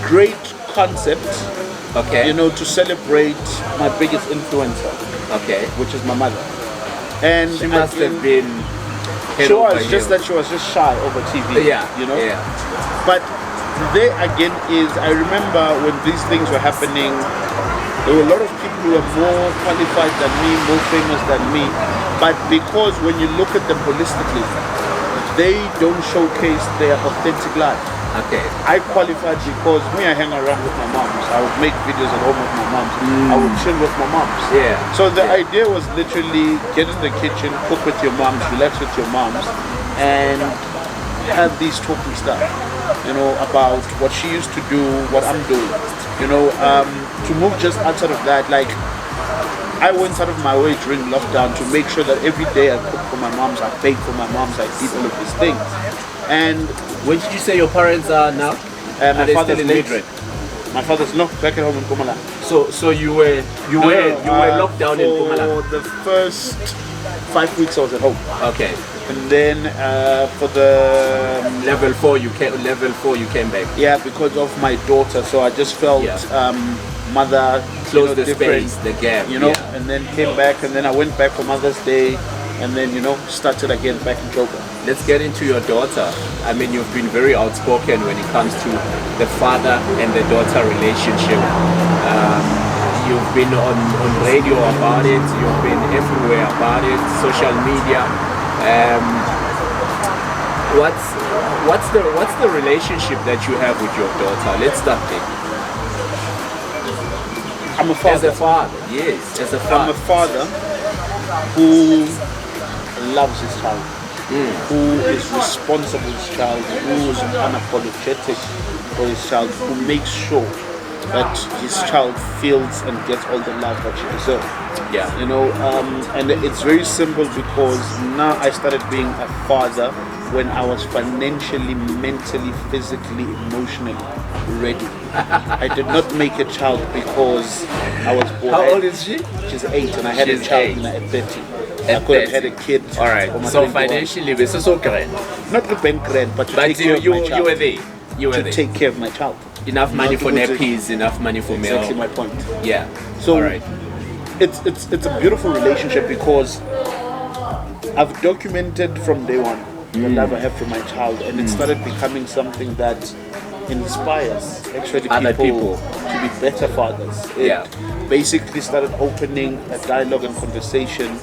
great concept, Okay. you know, to celebrate my biggest influencer, Okay. which is my mother. And She must again, have been. head she over was just heels. that she was just shy over TV. Yeah. You know. Yeah. But there again is, I remember when these things were happening, there were a lot of people who were more qualified than me, more famous than me. But because when you look at them holistically, they don't showcase their authentic life. Okay. I qualified because I hang around with my moms. I would make videos at home with my moms. I would chill with my moms. Yeah. So the idea was literally get in the kitchen, cook with your moms, relax with your moms, and have these talking stuff, you know, about what she used to do, what I'm doing. You know, to move just outside of that, like I went out of my way during lockdown to make sure that every day I cook for my moms, I bake for my moms, I eat all of these things. And Where did you say your parents are now? Are my they father's still in late. Madrid? My father's no back at home in Komala. So you were locked down in Mpumalanga. For the first 5 weeks I was at home, Okay. and then for the Level 4 you came back. yeah, because of my daughter, so I just felt mother Close the different, space, the gap. you know, Yeah. and then came back, and then I went back for Mother's Day, and then started again back in Joburg. Let's get into your daughter. I mean, you've been very outspoken when it comes to the father and the daughter relationship. You've been on radio about it. You've been everywhere about it. Social media. What's the relationship that you have with your daughter? Let's start there. I'm a As father. a father, yes, as a I'm father. a father who loves his child, who is responsible for his child, who is unapologetic for his child, who makes sure that his child feels and gets all the love that she deserves. Yeah. You know, and it's very simple because now I started being a father when I was financially, mentally, physically, emotionally ready. I did not make a child because I was born. How old is she? She's 8, and I had a She's child 8. when I was 30. I At could have 30. had a kid. All right. for my So 21. financially, this is okay. Not the bank rent, but to But take care of my child. you were there. You were To there. take care of my child. Enough money Not for able to- nappies, enough money for meal. Exactly my point. Yeah. So all right. it's a beautiful relationship because I've documented from day one the love I have for my child, and it started becoming something that inspires actually Other people. to be better fathers. It Yeah. basically started opening a dialogue and conversation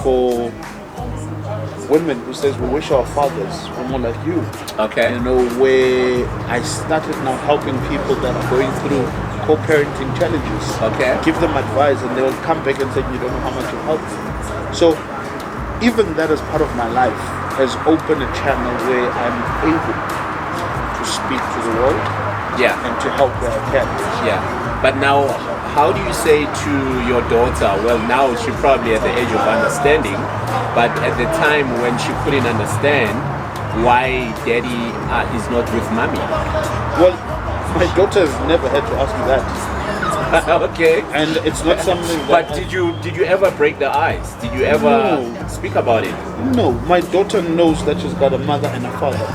for women who says we wish our fathers were more like you. Okay. You know, where I started now helping people that are going through co-parenting challenges. Okay. Give them advice, and they will come back and say, you don't know how much you helped me. So even that as part of my life has opened a channel where I'm able to speak to the world Yeah. and to help where I can. Yeah. But now, how do you say to your daughter, well, now she's probably at the age of understanding, but at the time when she couldn't understand why daddy is not with mommy? Well, my daughter has never had to ask me that. Okay. And it's not something that But did you ever break the ice? Did you ever No. speak about it? No, my daughter knows that she's got a mother and a father.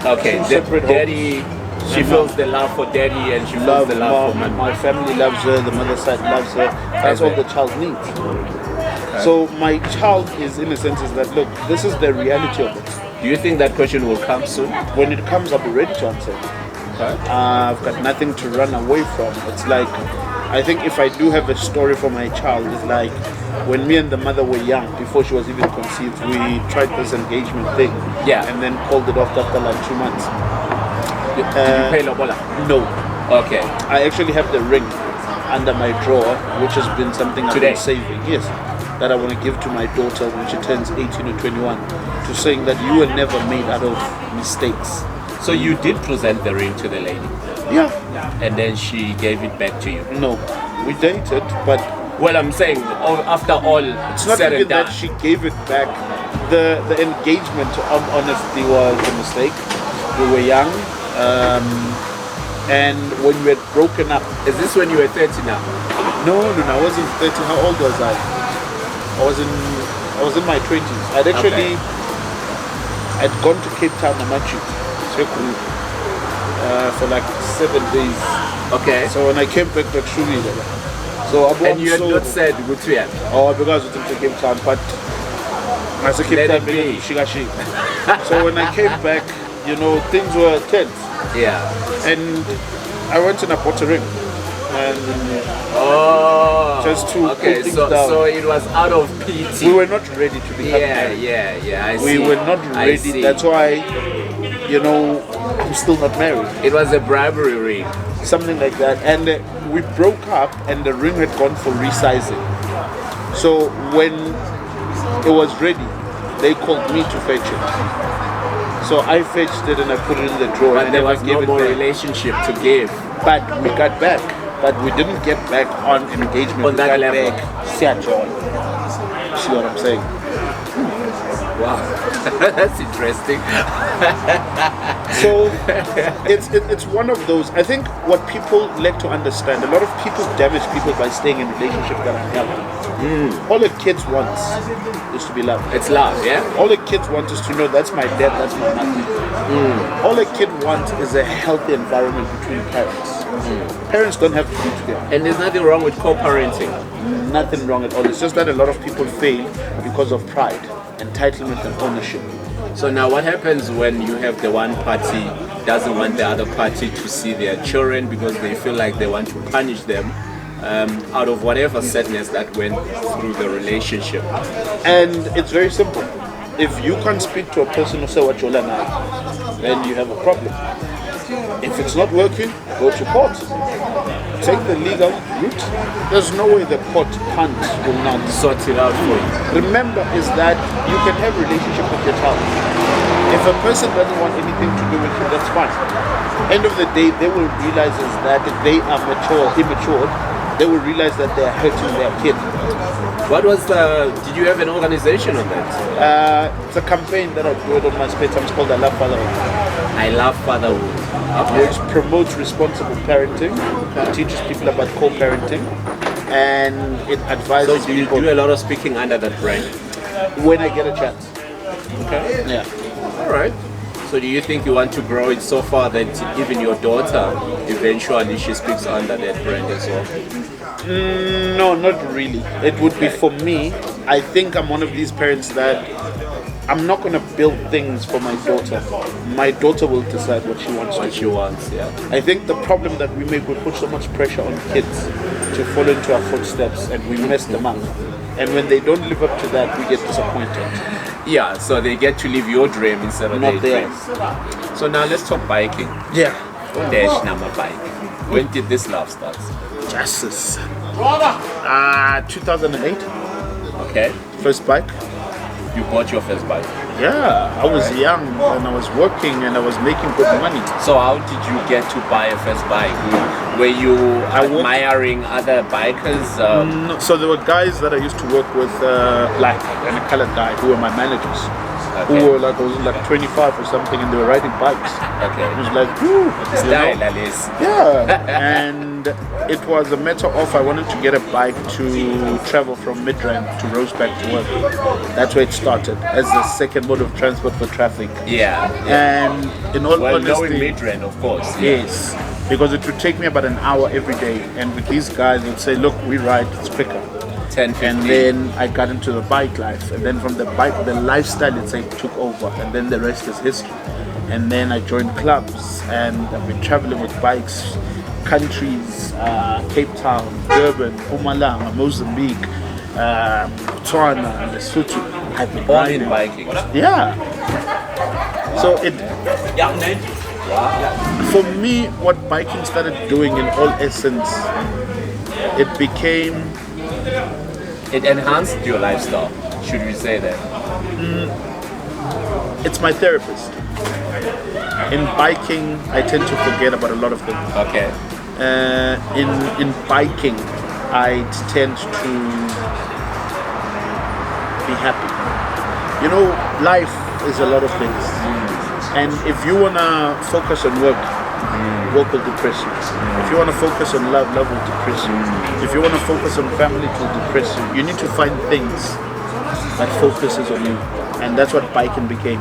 Okay. Two separate Daddy She feels the love for daddy and she feels the love for mom. mom. My family loves her. The mother side loves her. That's all the child needs. So my child is, in a sense, is that look, this is the reality of it. Do you think that question will come soon? When it comes, I'll be ready to answer. I've got nothing to run away from. It's like, I think if I do have a story for my child, it's like when me and the mother were young, before she was even conceived, we tried this engagement thing. Yeah. And then called it off after like 2 months. Did you pay lobola? No. Okay. I actually have the ring under my drawer, which has been something I've been saving. Yes. That I want to give to my daughter when she turns 18 or 21, to saying that you were never made out of mistakes. So you did present the ring to the lady? Yeah. And then she gave it back to you? No. We dated, but... Well, I'm saying, after all it's not said even and done. that she gave it back. The engagement, honestly, was a mistake. We were young, and when we had broken up... Is this when you were 30 now? No, I wasn't 30. How old was I? I was in my 20s. I'd gone to Cape Town, Namachi, for like 7 days. Okay. So when I came back to Shuli, so and you had not said good to you? Oh, because we took Cape Town, but I said Cape Town, Shigashi. So when I came back, things were tense. Yeah. And I went and I bought a ring. And just to cool things down. So it was out of pity. We were not ready to become married. Yeah, I see. We were not ready. That's why, I'm still not married. It was a bribery ring. Something like that. And we broke up and the ring had gone for resizing. So when it was ready, they called me to fetch it. So I fetched it and I put it in the drawer. But and there was no more relationship to give. But we got back. But we didn't get back on engagement. On that level. See what I'm saying? Wow, that's interesting. So it's one of those. I think what people like to understand, a lot of people damage people by staying in relationships that are unhealthy. All the kids want is to be loved. It's love, yeah? All the kids want is to know that's my dad, that's my mom. All the kid wants is a healthy environment between parents. Parents don't have to be together. And there's nothing wrong with co-parenting. Nothing wrong at all. It's just that a lot of people fail because of pride, entitlement, and ownership. So now what happens when you have the one party doesn't want the other party to see their children because they feel like they want to punish them out of whatever sadness that went through the relationship? And it's very simple. If you can't speak to a person who say what you're like, then you have a problem. If it's not working, go to court. Take the legal route. There's no way the court will not Sort it out for you. Remember is that you can have a relationship with your child. If a person doesn't want anything to do with you, that's fine. End of the day, they will realize is that if they are immature, they will realize that they are hurting their kid. What was did you have an organization on that? It's a campaign that I do it on my spare time. It's called I Love Fatherhood. I Love Fatherhood. Okay. Which promotes responsible parenting, it teaches people about co-parenting, and it advises So you people. do a lot of speaking under that brand? When I get a chance. Okay. Yeah. All right. So do you think you want to grow it so far that even your daughter, eventually she speaks under that brand as well? No, not really. It would be for me. I think I'm one of these parents that I'm not going to build things for my daughter. My daughter will decide what she wants What to she do. wants, yeah. I think the problem that we make, we put so much pressure on kids to follow into our footsteps and we mess them up. And when they don't live up to that, we get disappointed. Yeah, so they get to live your dream instead of Not their theirs. dream. So now let's talk biking. Yeah. Dash number bike. When did this love start? Justice. 2008. Okay. First bike. You bought your first bike. Yeah, I was young and I was working and I was making good money. So how did you get to buy a first bike? Were you admiring other bikers? No, so there were guys that I used to work with, black and a colored guy, who were my managers. Okay. Who were like, I was like 25 or something, and they were riding bikes. Okay. It was like, woo, Style, at least. yeah. And And it was a matter of I wanted to get a bike to travel from Midrand to Rosebank to work. That's where it started, as the second mode of transport for traffic. Yeah. And in all Well, honesty, knowing Midrand, of course. yes, because it would take me about an hour every day. And with these guys, they'd say, look, we ride, it's quicker. 10, 15. And then I got into the bike life. And then from the lifestyle, it's like took over. And then the rest is history. And then I joined clubs, and I've been traveling with bikes, countries, Cape Town, Durban, Mpumalanga, Mozambique, Botswana, Lesotho. I've been All riding. in biking. Yeah. So for me, what biking started doing in all essence, It enhanced your lifestyle. Should we say that? it's my therapist. In biking, I tend to forget about a lot of things. Okay. In biking, I tend to be happy. You know, life is a lot of things. And if you want to focus on work, work will depress you. If you want to focus on love, love will depress you. If you want to focus on family, it will depress you. You need to find things that focuses on you. And that's what biking became.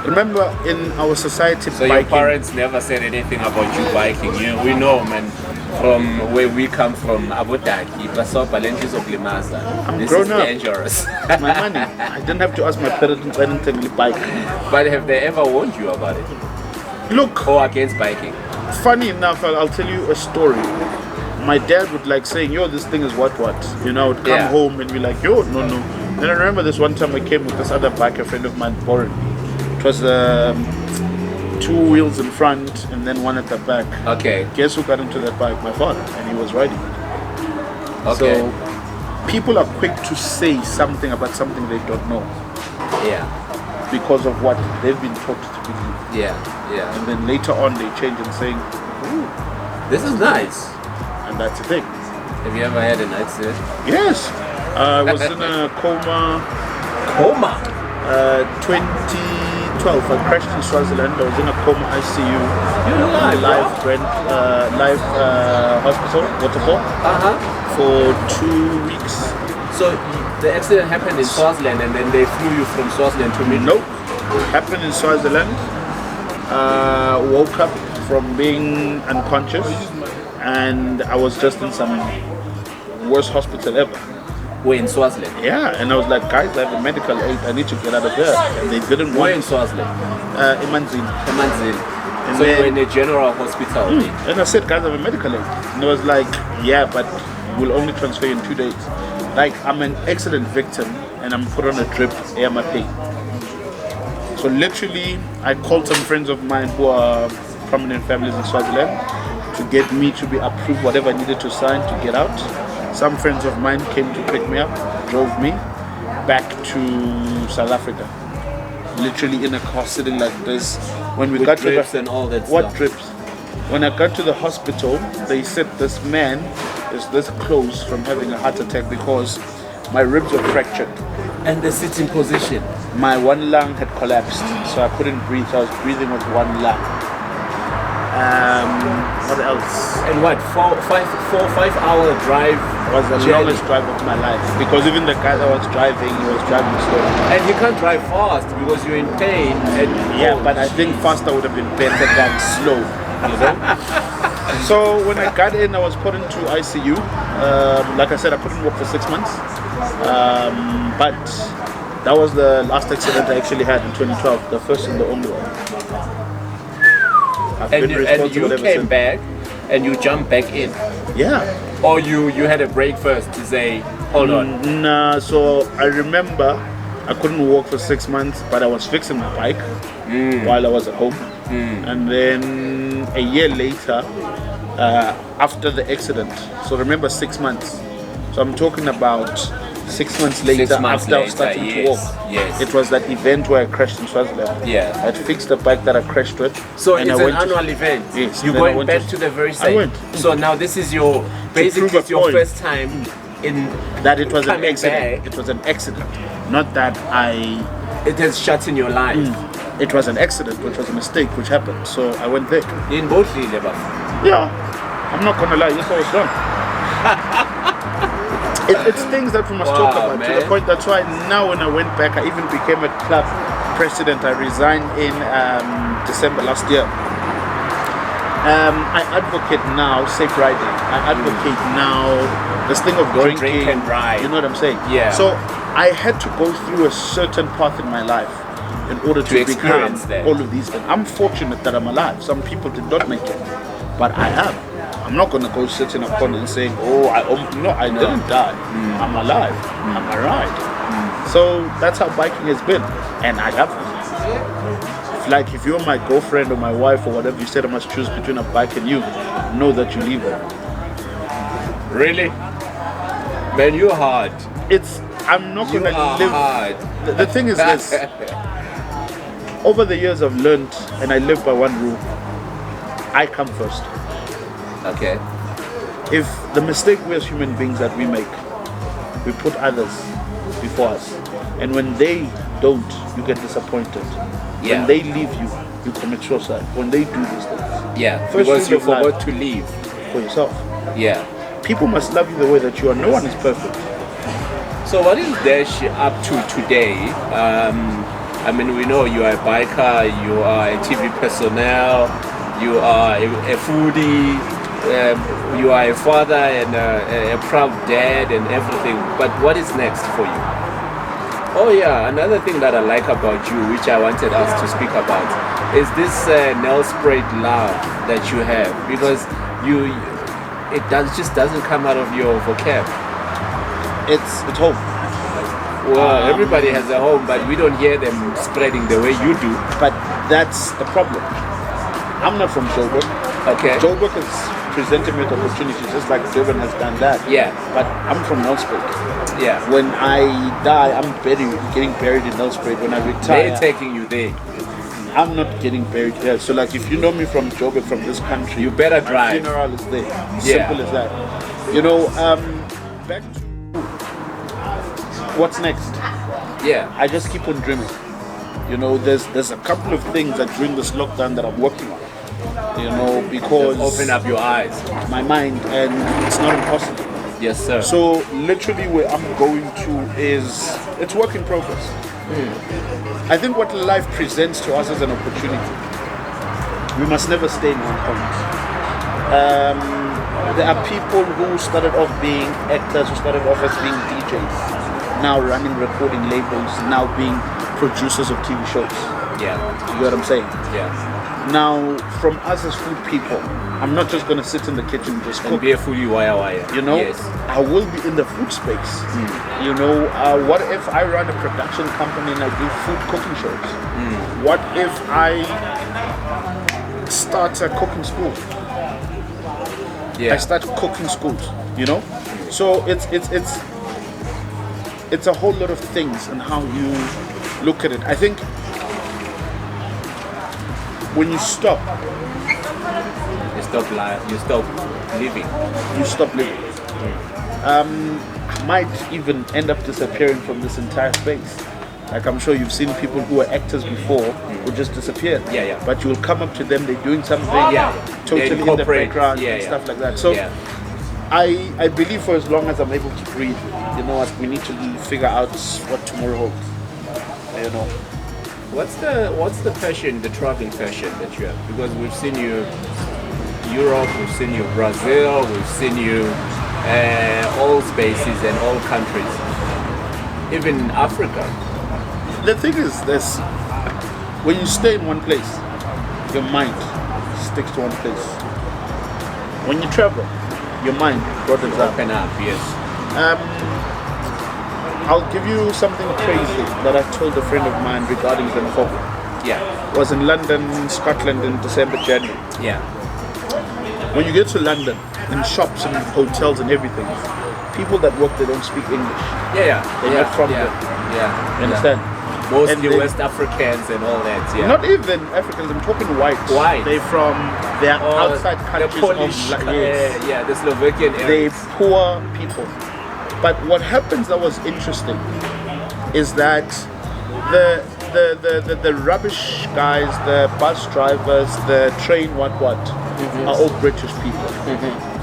Remember, in our society, So biking, your parents never said anything about you biking. You know, we know, man, from where we come from, Abutaki, Basopa, Lentis of Limaza. This grown is up. dangerous. my money. I didn't have to ask my parents anything bike. But have they ever warned you about it? Look, Or against biking? funny enough, I'll tell you a story. My dad would like saying, yo, this thing is what? You know, I would come Yeah. home and be like, yo, no. Then I remember this one time I came with this other bike, a friend of mine borrowed. It was 2 wheels in front and then one at the back. Okay. Guess who got into that bike? My father, and he was riding it. Okay. So people are quick to say something about something they don't know Yeah. because of what they've been taught to believe. Yeah. Yeah. And then later on they change and saying, This is nice. and that's the thing. Have you ever had an accident? Yes, I was in a coma. Coma. 2012, I crashed in Swaziland. I was in a coma ICU. You're alive, live hospital, waterfall, for 2 weeks. So the accident happened in Swaziland, and then they flew you from Swaziland to Midrand? Nope, happened in Swaziland. Woke up from being unconscious, and I was just in some worst hospital ever. We're in Swaziland. Yeah, and I was like, guys, I have a medical aid. I need to get out of there. And they didn't We're want in Swaziland. Imanzini. Kamanzini. And So you then- were in a general hospital. And I said, guys, I have a medical aid. And it was like, yeah, but we'll only transfer you in 2 days. Like, I'm an accident victim and I'm put on a drip, AMP. So literally, I called some friends of mine who are prominent families in Swaziland to get me to be approved whatever I needed to sign to get out. Some friends of mine came to pick me up, drove me back to South Africa. Literally in a car sitting like this. When we With got to drips the, and all that what stuff. drips? When I got to the hospital, they said this man is this close from having a heart attack because my ribs were fractured. And the sitting position. My one lung had collapsed, so I couldn't breathe. I was breathing with one lung. What else? And what, 4-5 hour drive? Was the journey. longest drive of my life because even the guy that was driving, he was driving slow. And you can't drive fast because you're in pain. And Yeah, but I think faster would have been better than slow. You know. So when I got in, I was put into ICU. Like I said, I couldn't walk for 6 months. But that was the last accident I actually had in 2012, the first and the only one. I've and been you responsible ever came since. back and you jumped back in. Yeah. Or you had a break first to say, hold on. Nah, so I remember I couldn't walk for 6 months, but I was fixing my bike while I was at home. And then a year later, after the accident, so remember 6 months. So I'm talking about 6 months later, 6 months after I was later, starting yes, to walk. yes. It was that event where I crashed in Swaziland. Yeah. I'd fixed the bike that I crashed with. So and it's I an went to- annual event. Yes, You're then I going went back to- to the very I same. went. So now this is your basically prove a it's your point. first time in that it was an coming accident. back. It was an accident. Not that It has shut in your life. it was an accident, which was a mistake which happened. So I went there. In both Lileba. Yeah. I'm not gonna lie, yes, I was wrong. It's things that we must talk about, man. to the point. That's why now when I went back, I even became a club president. I resigned in December last year. I advocate now safe riding. I advocate now this thing of Don't drinking. drink and drive. You know what I'm saying? Yeah. So I had to go through a certain path in my life in order to become experience that. all of these things. I'm fortunate that I'm alive. Some people did not make it, but I am. I'm not going to go sit in a corner and saying, "Oh, I didn't die. I'm alive. I'm alright." So that's how biking has been, and I have. Like if you're my girlfriend or my wife or whatever, you said I must choose between a bike and you, know that you leave her. Really? Man, you're hard. I'm not You gonna are live. hard. The thing is this. Over the years I've learned, and I live by one rule. I come first. Okay. If the mistake we as human beings that we make, we put others before us, and when they don't, you get disappointed. Yeah. When they leave you, you commit suicide. When they do these things, Yeah. First Because rule you of life. forgot to leave. for yourself. Yeah. People must love you the way that you are. No one is perfect. So what is Dash up to today? I mean, we know you are a biker, you are a TV personnel, you are a foodie, you are a father and a proud dad and everything. But what is next for you? Oh yeah, another thing that I like about you, which I wanted us to speak about, is this nail sprayed love that you have, because just doesn't come out of your vocab. It's home. Well, everybody has a home, but we don't hear them spreading the way you do. But that's the problem. I'm not from Joburg. Okay. Joburg is presenting me with opportunities just like Durban has done that. Yeah. But I'm from Nelspruit. Yeah. When I die, I'm getting buried in Nelspruit. When I retire, They're taking you there. I'm not getting buried here. So like if you know me from Joburg, from this country, You better my drive. funeral is there. Yeah. Simple as that. You know, back to what's next. Yeah. I just keep on dreaming. You know, there's a couple of things that during this lockdown that I'm working on. You know, because Open up your eyes. my mind, and it's not impossible. Yes, sir. So literally where I'm going to is, it's work in progress. I think what life presents to us as an opportunity, we must never stay in one point. There are people who started off being actors, who started off as being DJs, now running recording labels, now being producers of TV shows. Yeah. You know what I'm saying? Yeah. Now, from us as food people, I'm not just going to sit in the kitchen and just And cook. be a fully wire. You know, Yes. I will be in the food space. You know, what if I run a production company and I do food cooking shows? What if I start a cooking school? Yeah. I start cooking schools. You know, so it's a whole lot of things and how you look at it. I think when you stop, You stop lying. You stop living. you stop living. I might even end up disappearing from this entire space. Like I'm sure you've seen people who were actors before who just disappeared. Yeah, yeah. But you will come up to them, they're doing something Yeah. totally They in the incorporate. background Yeah, and yeah. stuff like that. So Yeah. I believe for as long as I'm able to breathe, you know what, we need to figure out what tomorrow holds. You know. What's the passion, the traveling passion that you have? Because we've seen you Europe, we've seen you Brazil, we've seen you all spaces and all countries, even Africa. The thing is this, when you stay in one place, your mind sticks to one place. When you travel, your mind broadens up. Open up, yes. I'll give you something crazy that I told a friend of mine regarding xenophobia. Yeah, I was in London, Scotland in December, January. yeah, When you get to London, in shops and hotels and everything, people that work there don't speak English. yeah. They're not from there. Yeah, You understand? Mostly And they- West Africans and all that. Yeah. Not even Africans, I'm talking white. White. They're outside countries the Polish, of yes. the Slovakian They areas. poor people. But what happens that was interesting is that the rubbish guys, the bus drivers, the train what are all British people.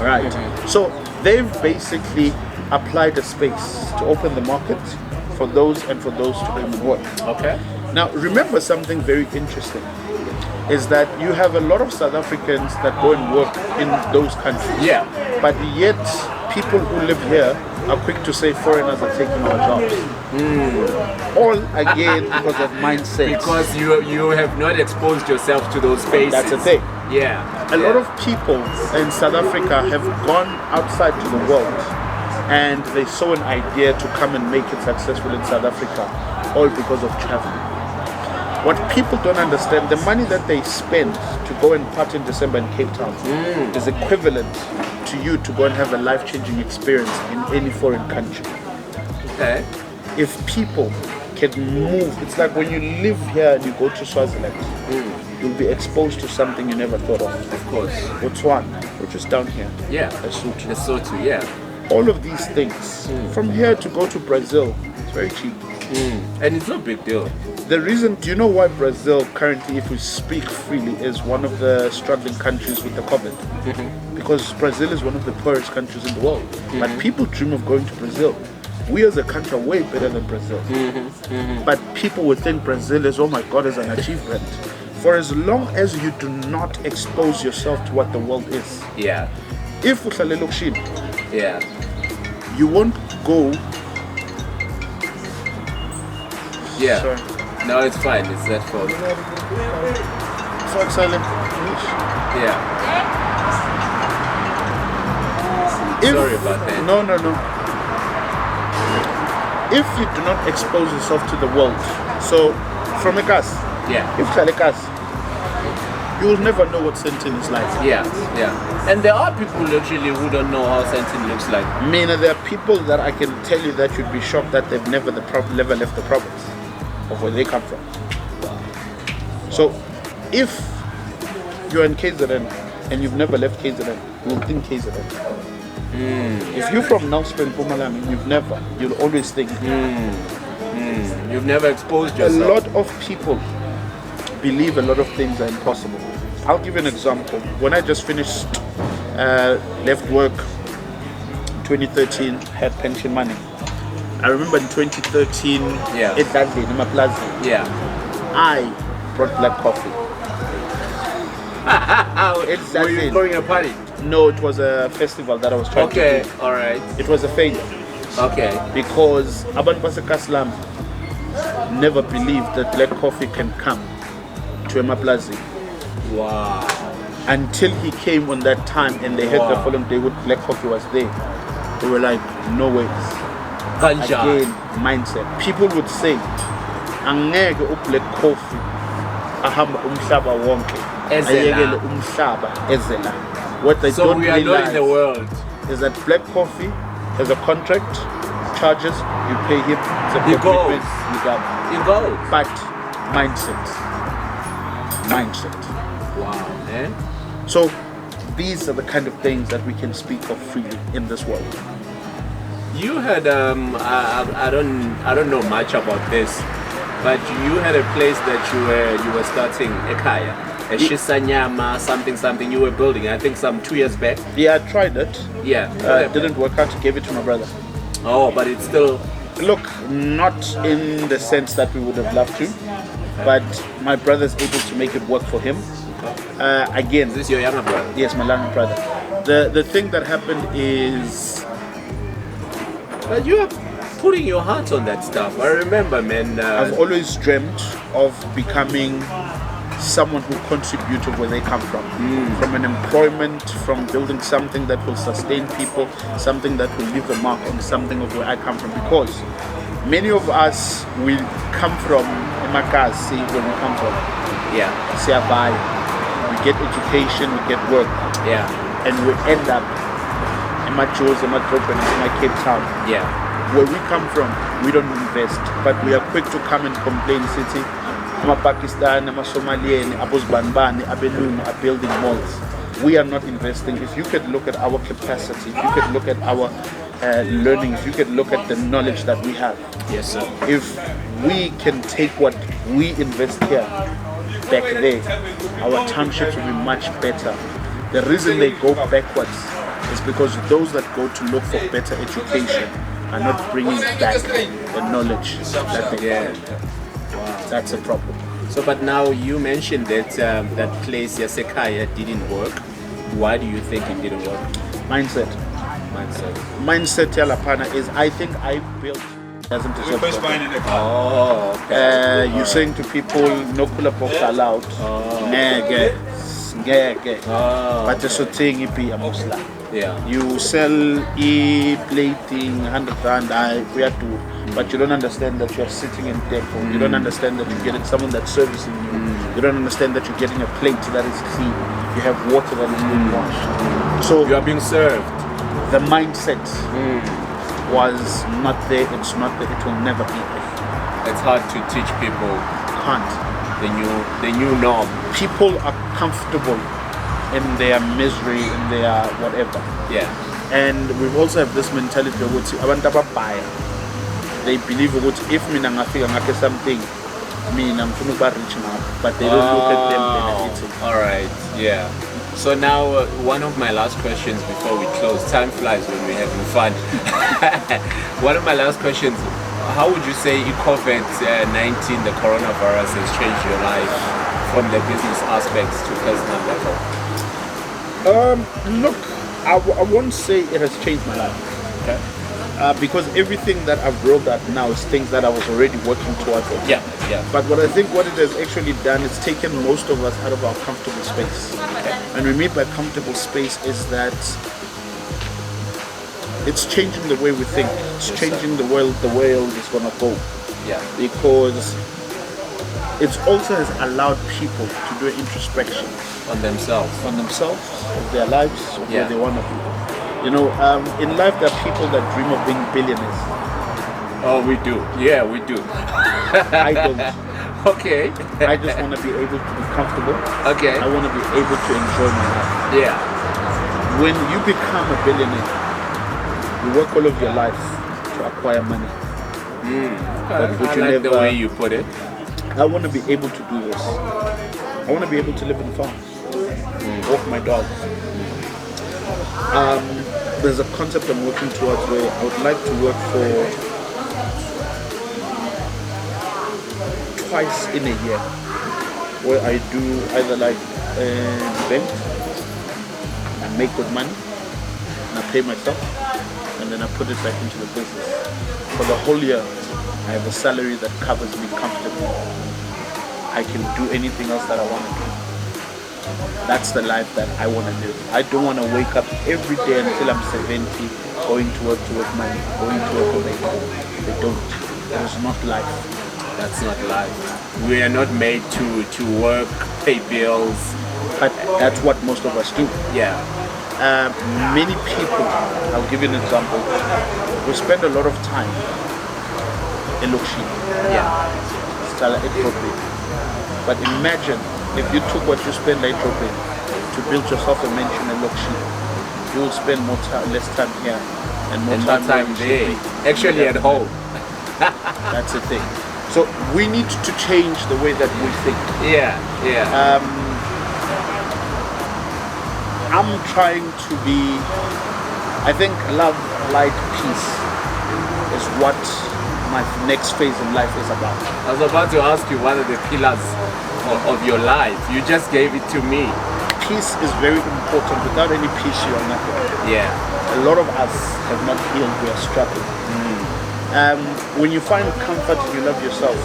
Right. So they've basically applied a space to open the market for those to come and work. Okay. Now remember something very interesting is that you have a lot of South Africans that go and work in those countries. Yeah. But yet people who live here are quick to say foreigners are taking our jobs. All again because of mindset. Because you have not exposed yourself to those spaces. That's the thing. Yeah. A lot of people in South Africa have gone outside to the world and they saw an idea to come and make it successful in South Africa, all because of traveling. What people don't understand, the money that they spend to go and party in December in Cape Town is equivalent to you to go and have a life-changing experience in any foreign country. Okay. If people can move, it's like when you live here and you go to Swaziland, you'll be exposed to something you never thought of. Of course. Botswana, which is down here. Yeah. Lesotho. Yeah. All of these things. From here to go to Brazil, it's very cheap. And it's no big deal. The reason, do you know why Brazil currently, if we speak freely, is one of the struggling countries with the COVID? Because Brazil is one of the poorest countries in the world. But people dream of going to Brazil. We as a country are way better than Brazil. But people would think Brazil is, oh my God, is an achievement. For as long as you do not expose yourself to what the world is. Yeah. If uhlale elokishini, Yeah. you won't go. Yeah. Sorry. No, it's fine. It's that fault. So silent. Yeah. Sorry about that. No. If you do not expose yourself to the world, so from a gas, if you a gas, you will never know what Sentin is like. Yeah. And there are people literally who don't know how Sentin looks like. I mean, there are people that I can tell you that you'd be shocked that they've never left the province of where they come from. So, if you're in KZN and you've never left KZN, you'll think KZN. If you're from Nelspruit, Mpumalanga, you'll always think. You've never exposed yourself. A lot of people believe a lot of things are impossible. I'll give you an example. When I just finished, left work, 2013, had pension money. I remember in 2013, at that day, in my plaza, I brought black coffee. Were you throwing a party? No, it was a festival that I was trying to do. Okay, alright. It was a failure. Okay. Because Abantu Basekaslam never believed that black coffee can come to Emaplazi. Wow. Until he came on that time and they heard the following day when black coffee was there. They were like, no ways. Again, mindset. People would say, angeke black coffee ahamba umhlaba wonke. Ayekele umhlaba ezela. What they don't we are not in the world. Is that black coffee has a contract, charges, you pay him, it's a He commitment, goes. you got. He goes. But mindset. Wow, man. So these are the kind of things that we can speak of freely in this world. You had I don't know much about this, but you had a place that you were starting Ekaya. A Shisanyama, something you were building, I think some 2 years back. Yeah, I tried it. Yeah. It didn't work out. Gave it to my brother. Oh, but it's still... Look, not in the sense that we would have loved to, but my brother's able to make it work for him. Again... Is this your younger brother? Yes, my younger brother. The thing that happened is... But you are putting your heart on that stuff. I remember, man. I've always dreamt of becoming someone who contributed where they come from an employment, from building something that will sustain people, something that will leave a mark on something of where I come from, because many of us will come from Makasi, where we come from. Siabai, we get education, we get work, and we end up in my Jos, in my Durban, in my Cape Town. Where we come from, we don't invest, but we are quick to come and complain, city. Pakistan, Somalian, Abuzbanbani, Abelun are building malls. We are not investing. If you could look at our capacity, if you could look at our learning, if you could look at the knowledge that we have. Yes, sir. If we can take what we invest here back there, our townships will be much better. The reason they go backwards is because those that go to look for better education are not bringing back the knowledge that they have. Wow. That's a problem. So, but now you mentioned that that place Yasekaya didn't work. Why do you think it didn't work? Mindset Yalapana is, I think I built doesn't deserve it. Oh, okay. You're saying to people, no cooler box allowed. But the thing is a Muslim. Yeah. You sell plating 100 rand, but you don't understand that you're sitting in debt. You don't understand that you're getting someone that's servicing you. You don't understand that you're getting a plate that is clean. You have water that is being washed. So you are being served. The mindset was not there. It's not there. It will never be there. It's hard to teach people. Can't. The new norm. People are comfortable in their misery, in their whatever. Yeah. And we also have this mentality of they believe that if me ngafika something, me I'm rich now, but they don't look at them benefiting. All right. Yeah. So now one of my last questions before we close. Time flies when we're having fun. One of my last questions. How would you say COVID-19, the coronavirus, has changed your life from the business aspects to personal level? Look, I won't say it has changed my life. Okay. Because everything that I've rolled out now is things that I was already working towards. Yeah. But what I think what it has actually done is taken most of us out of our comfortable space. Okay. And we mean by comfortable space is that it's changing the way we think. It's changing the world is gonna go. Yeah. Because it also has allowed people to do introspection On themselves, of their lives, of where they want to be. You know, in life there are people that dream of being billionaires. Oh, we do. Yeah, we do. I don't. Okay. I just want to be able to be comfortable. Okay. I want to be able to enjoy my life. Yeah. When you become a billionaire, you work all of your life to acquire money. But I like the way you put it. I want to be able to do this. I want to be able to live in farm, walk my dog. There's a concept I'm working towards where I would like to work for twice in a year, where I do either like an event, I make good money, and I pay myself, and then I put it back into the business. For the whole year, I have a salary that covers me comfortably. I can do anything else that I want to do. That's the life that I want to live. I don't want to wake up every day until I'm 70, going to work money, going to work to make money. They don't. It is not life. That's not life. We are not made to work, pay bills. But that's what most of us do. Yeah. Many people, I'll give you an example, we spend a lot of time in Lokshi. Yeah. But imagine if you took what you spend later to build yourself a mansion in Lokshi, you will spend less time here and more time there. Actually at home. That's the thing. So we need to change the way that we think. Yeah. I'm trying to be, I think love, light, peace is what my next phase in life is about. I was about to ask you what are the pillars of your life. You just gave it to me. Peace is very important. Without any peace, you are nothing. Yeah. A lot of us have not healed. We are struggling. When you find comfort and you love yourself,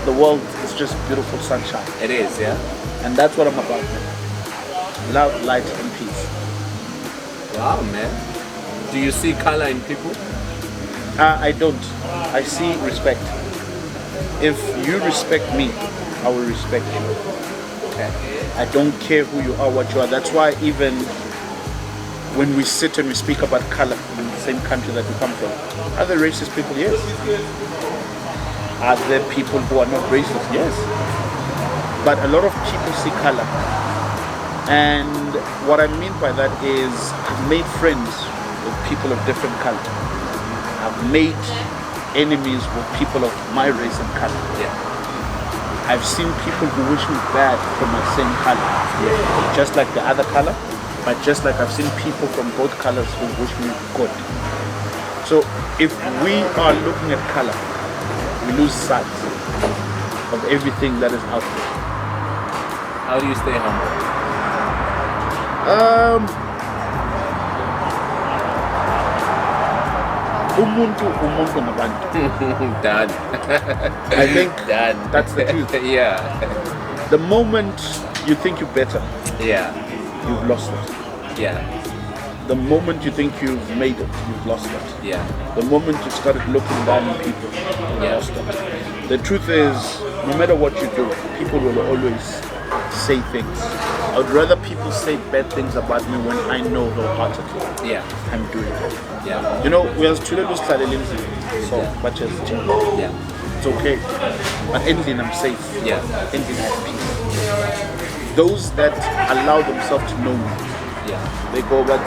the world is just beautiful sunshine. It is, yeah. And that's what I'm about, man. Love, light, and peace. Wow, man. Do you see color in people? I don't. I see respect. If you respect me, I will respect you. Okay. I don't care who you are, what you are. That's why even when we sit and we speak about color in the same country that we come from, are there racist people? Yes. Are there people who are not racist? Yes. But a lot of people see color. And what I mean by that is I've made friends with people of different color. I've made enemies with people of my race and color. Yeah. I've seen people who wish me bad from my same color, just like the other color, but just like I've seen people from both colors who wish me good. So if we are looking at color, we lose sight of everything that is out there. How do you stay humble? Umuntu nabantu. Done. I think Done. that's the truth. Yeah. The moment you think you're better, Yeah. you've lost it. Yeah. The moment you think you've made it, you've lost it. Yeah. The moment you started looking down on people, you've Yeah. lost it. The truth is, no matter what you do, people will always say things. I would rather people say bad things about me when I know wholeheartedly Yeah. I'm doing it. Yeah. You know, we are still so much as Yeah. it's okay. But ending I'm safe. Yeah. Ending at peace. Those that allow themselves to know me, Yeah. they go but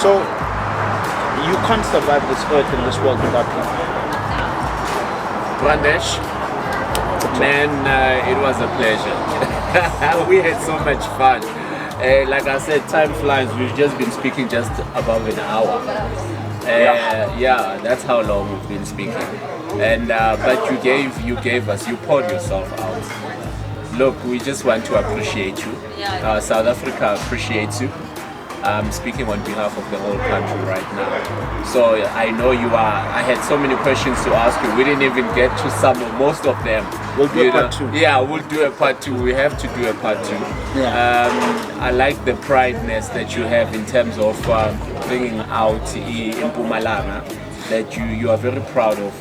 so you can't survive this earth and this world without people. Ndash, man, it was a pleasure. We had so much fun. Like I said, time flies. We've just been speaking just above an hour. Yeah, that's how long we've been speaking. And but you gave us, you poured yourself out. Look, we just want to appreciate you. South Africa appreciates you. I'm speaking on behalf of the whole country right now. So I know you are. I had so many questions to ask you. We didn't even get to most of them. We'll do a part two. Yeah, we'll do a part two. We have to do a part two. Yeah. I like the prideness that you have in terms of bringing out Mpumalanga. That you are very proud of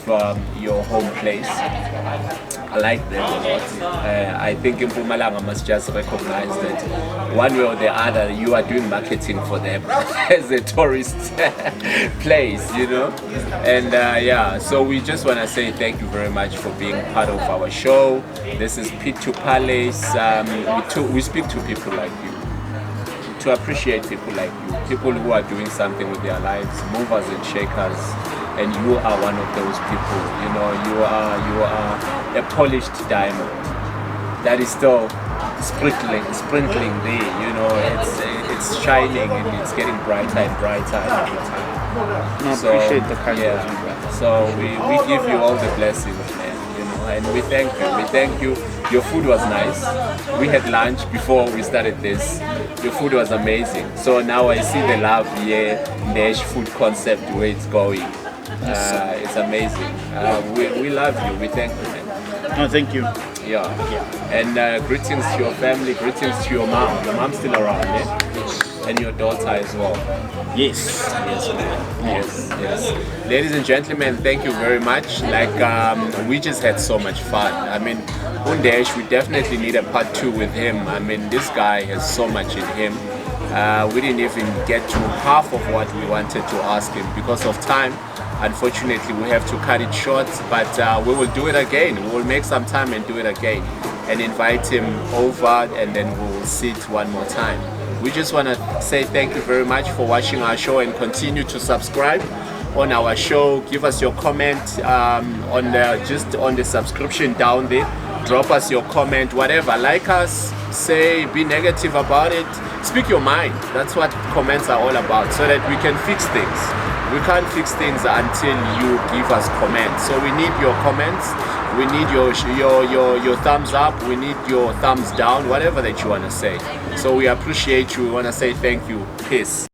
your home place. I like that a lot. I think Mpumalanga must just recognize that one way or the other you are doing marketing for them as a tourist place, you know. And yeah, so we just want to say thank you very much for being part of our show. This is P2 Palace. We speak to people like you, to appreciate people like you, people who are doing something with their lives, movers and shakers. And you are one of those people. You know, you are a polished diamond that is still sprinkling there. You know, it's shining and it's getting brighter and brighter every time. I appreciate the kind yeah. So we give you all the blessings, man. You know, and we thank you. We thank you. Your food was nice. We had lunch before we started this. Your food was amazing. So now I see the love here, Ndash food concept, where it's going. It's amazing. We love you. We thank you, man. No, thank you. Yeah. And greetings to your family. Greetings to your mom. Your mom's still around, yeah? And your daughter as well. Yes. Yes, man. Yes. Ladies and gentlemen, thank you very much. Like we just had so much fun. I mean, Ndash, we definitely need a part two with him. I mean, this guy has so much in him. We didn't even get to half of what we wanted to ask him because of time. Unfortunately, we have to cut it short, but we will do it again. We will make some time and do it again and invite him over, and then we will sit one more time. We just want to say thank you very much for watching our show and continue to subscribe on our show. Give us your comment on the subscription down there. Drop us your comment, whatever. Like us, say, be negative about it. Speak your mind. That's what comments are all about, so that we can fix things. We can't fix things until you give us comments. So we need your comments. We need your thumbs up. We need your thumbs down. Whatever that you want to say. So we appreciate you. We want to say thank you. Peace.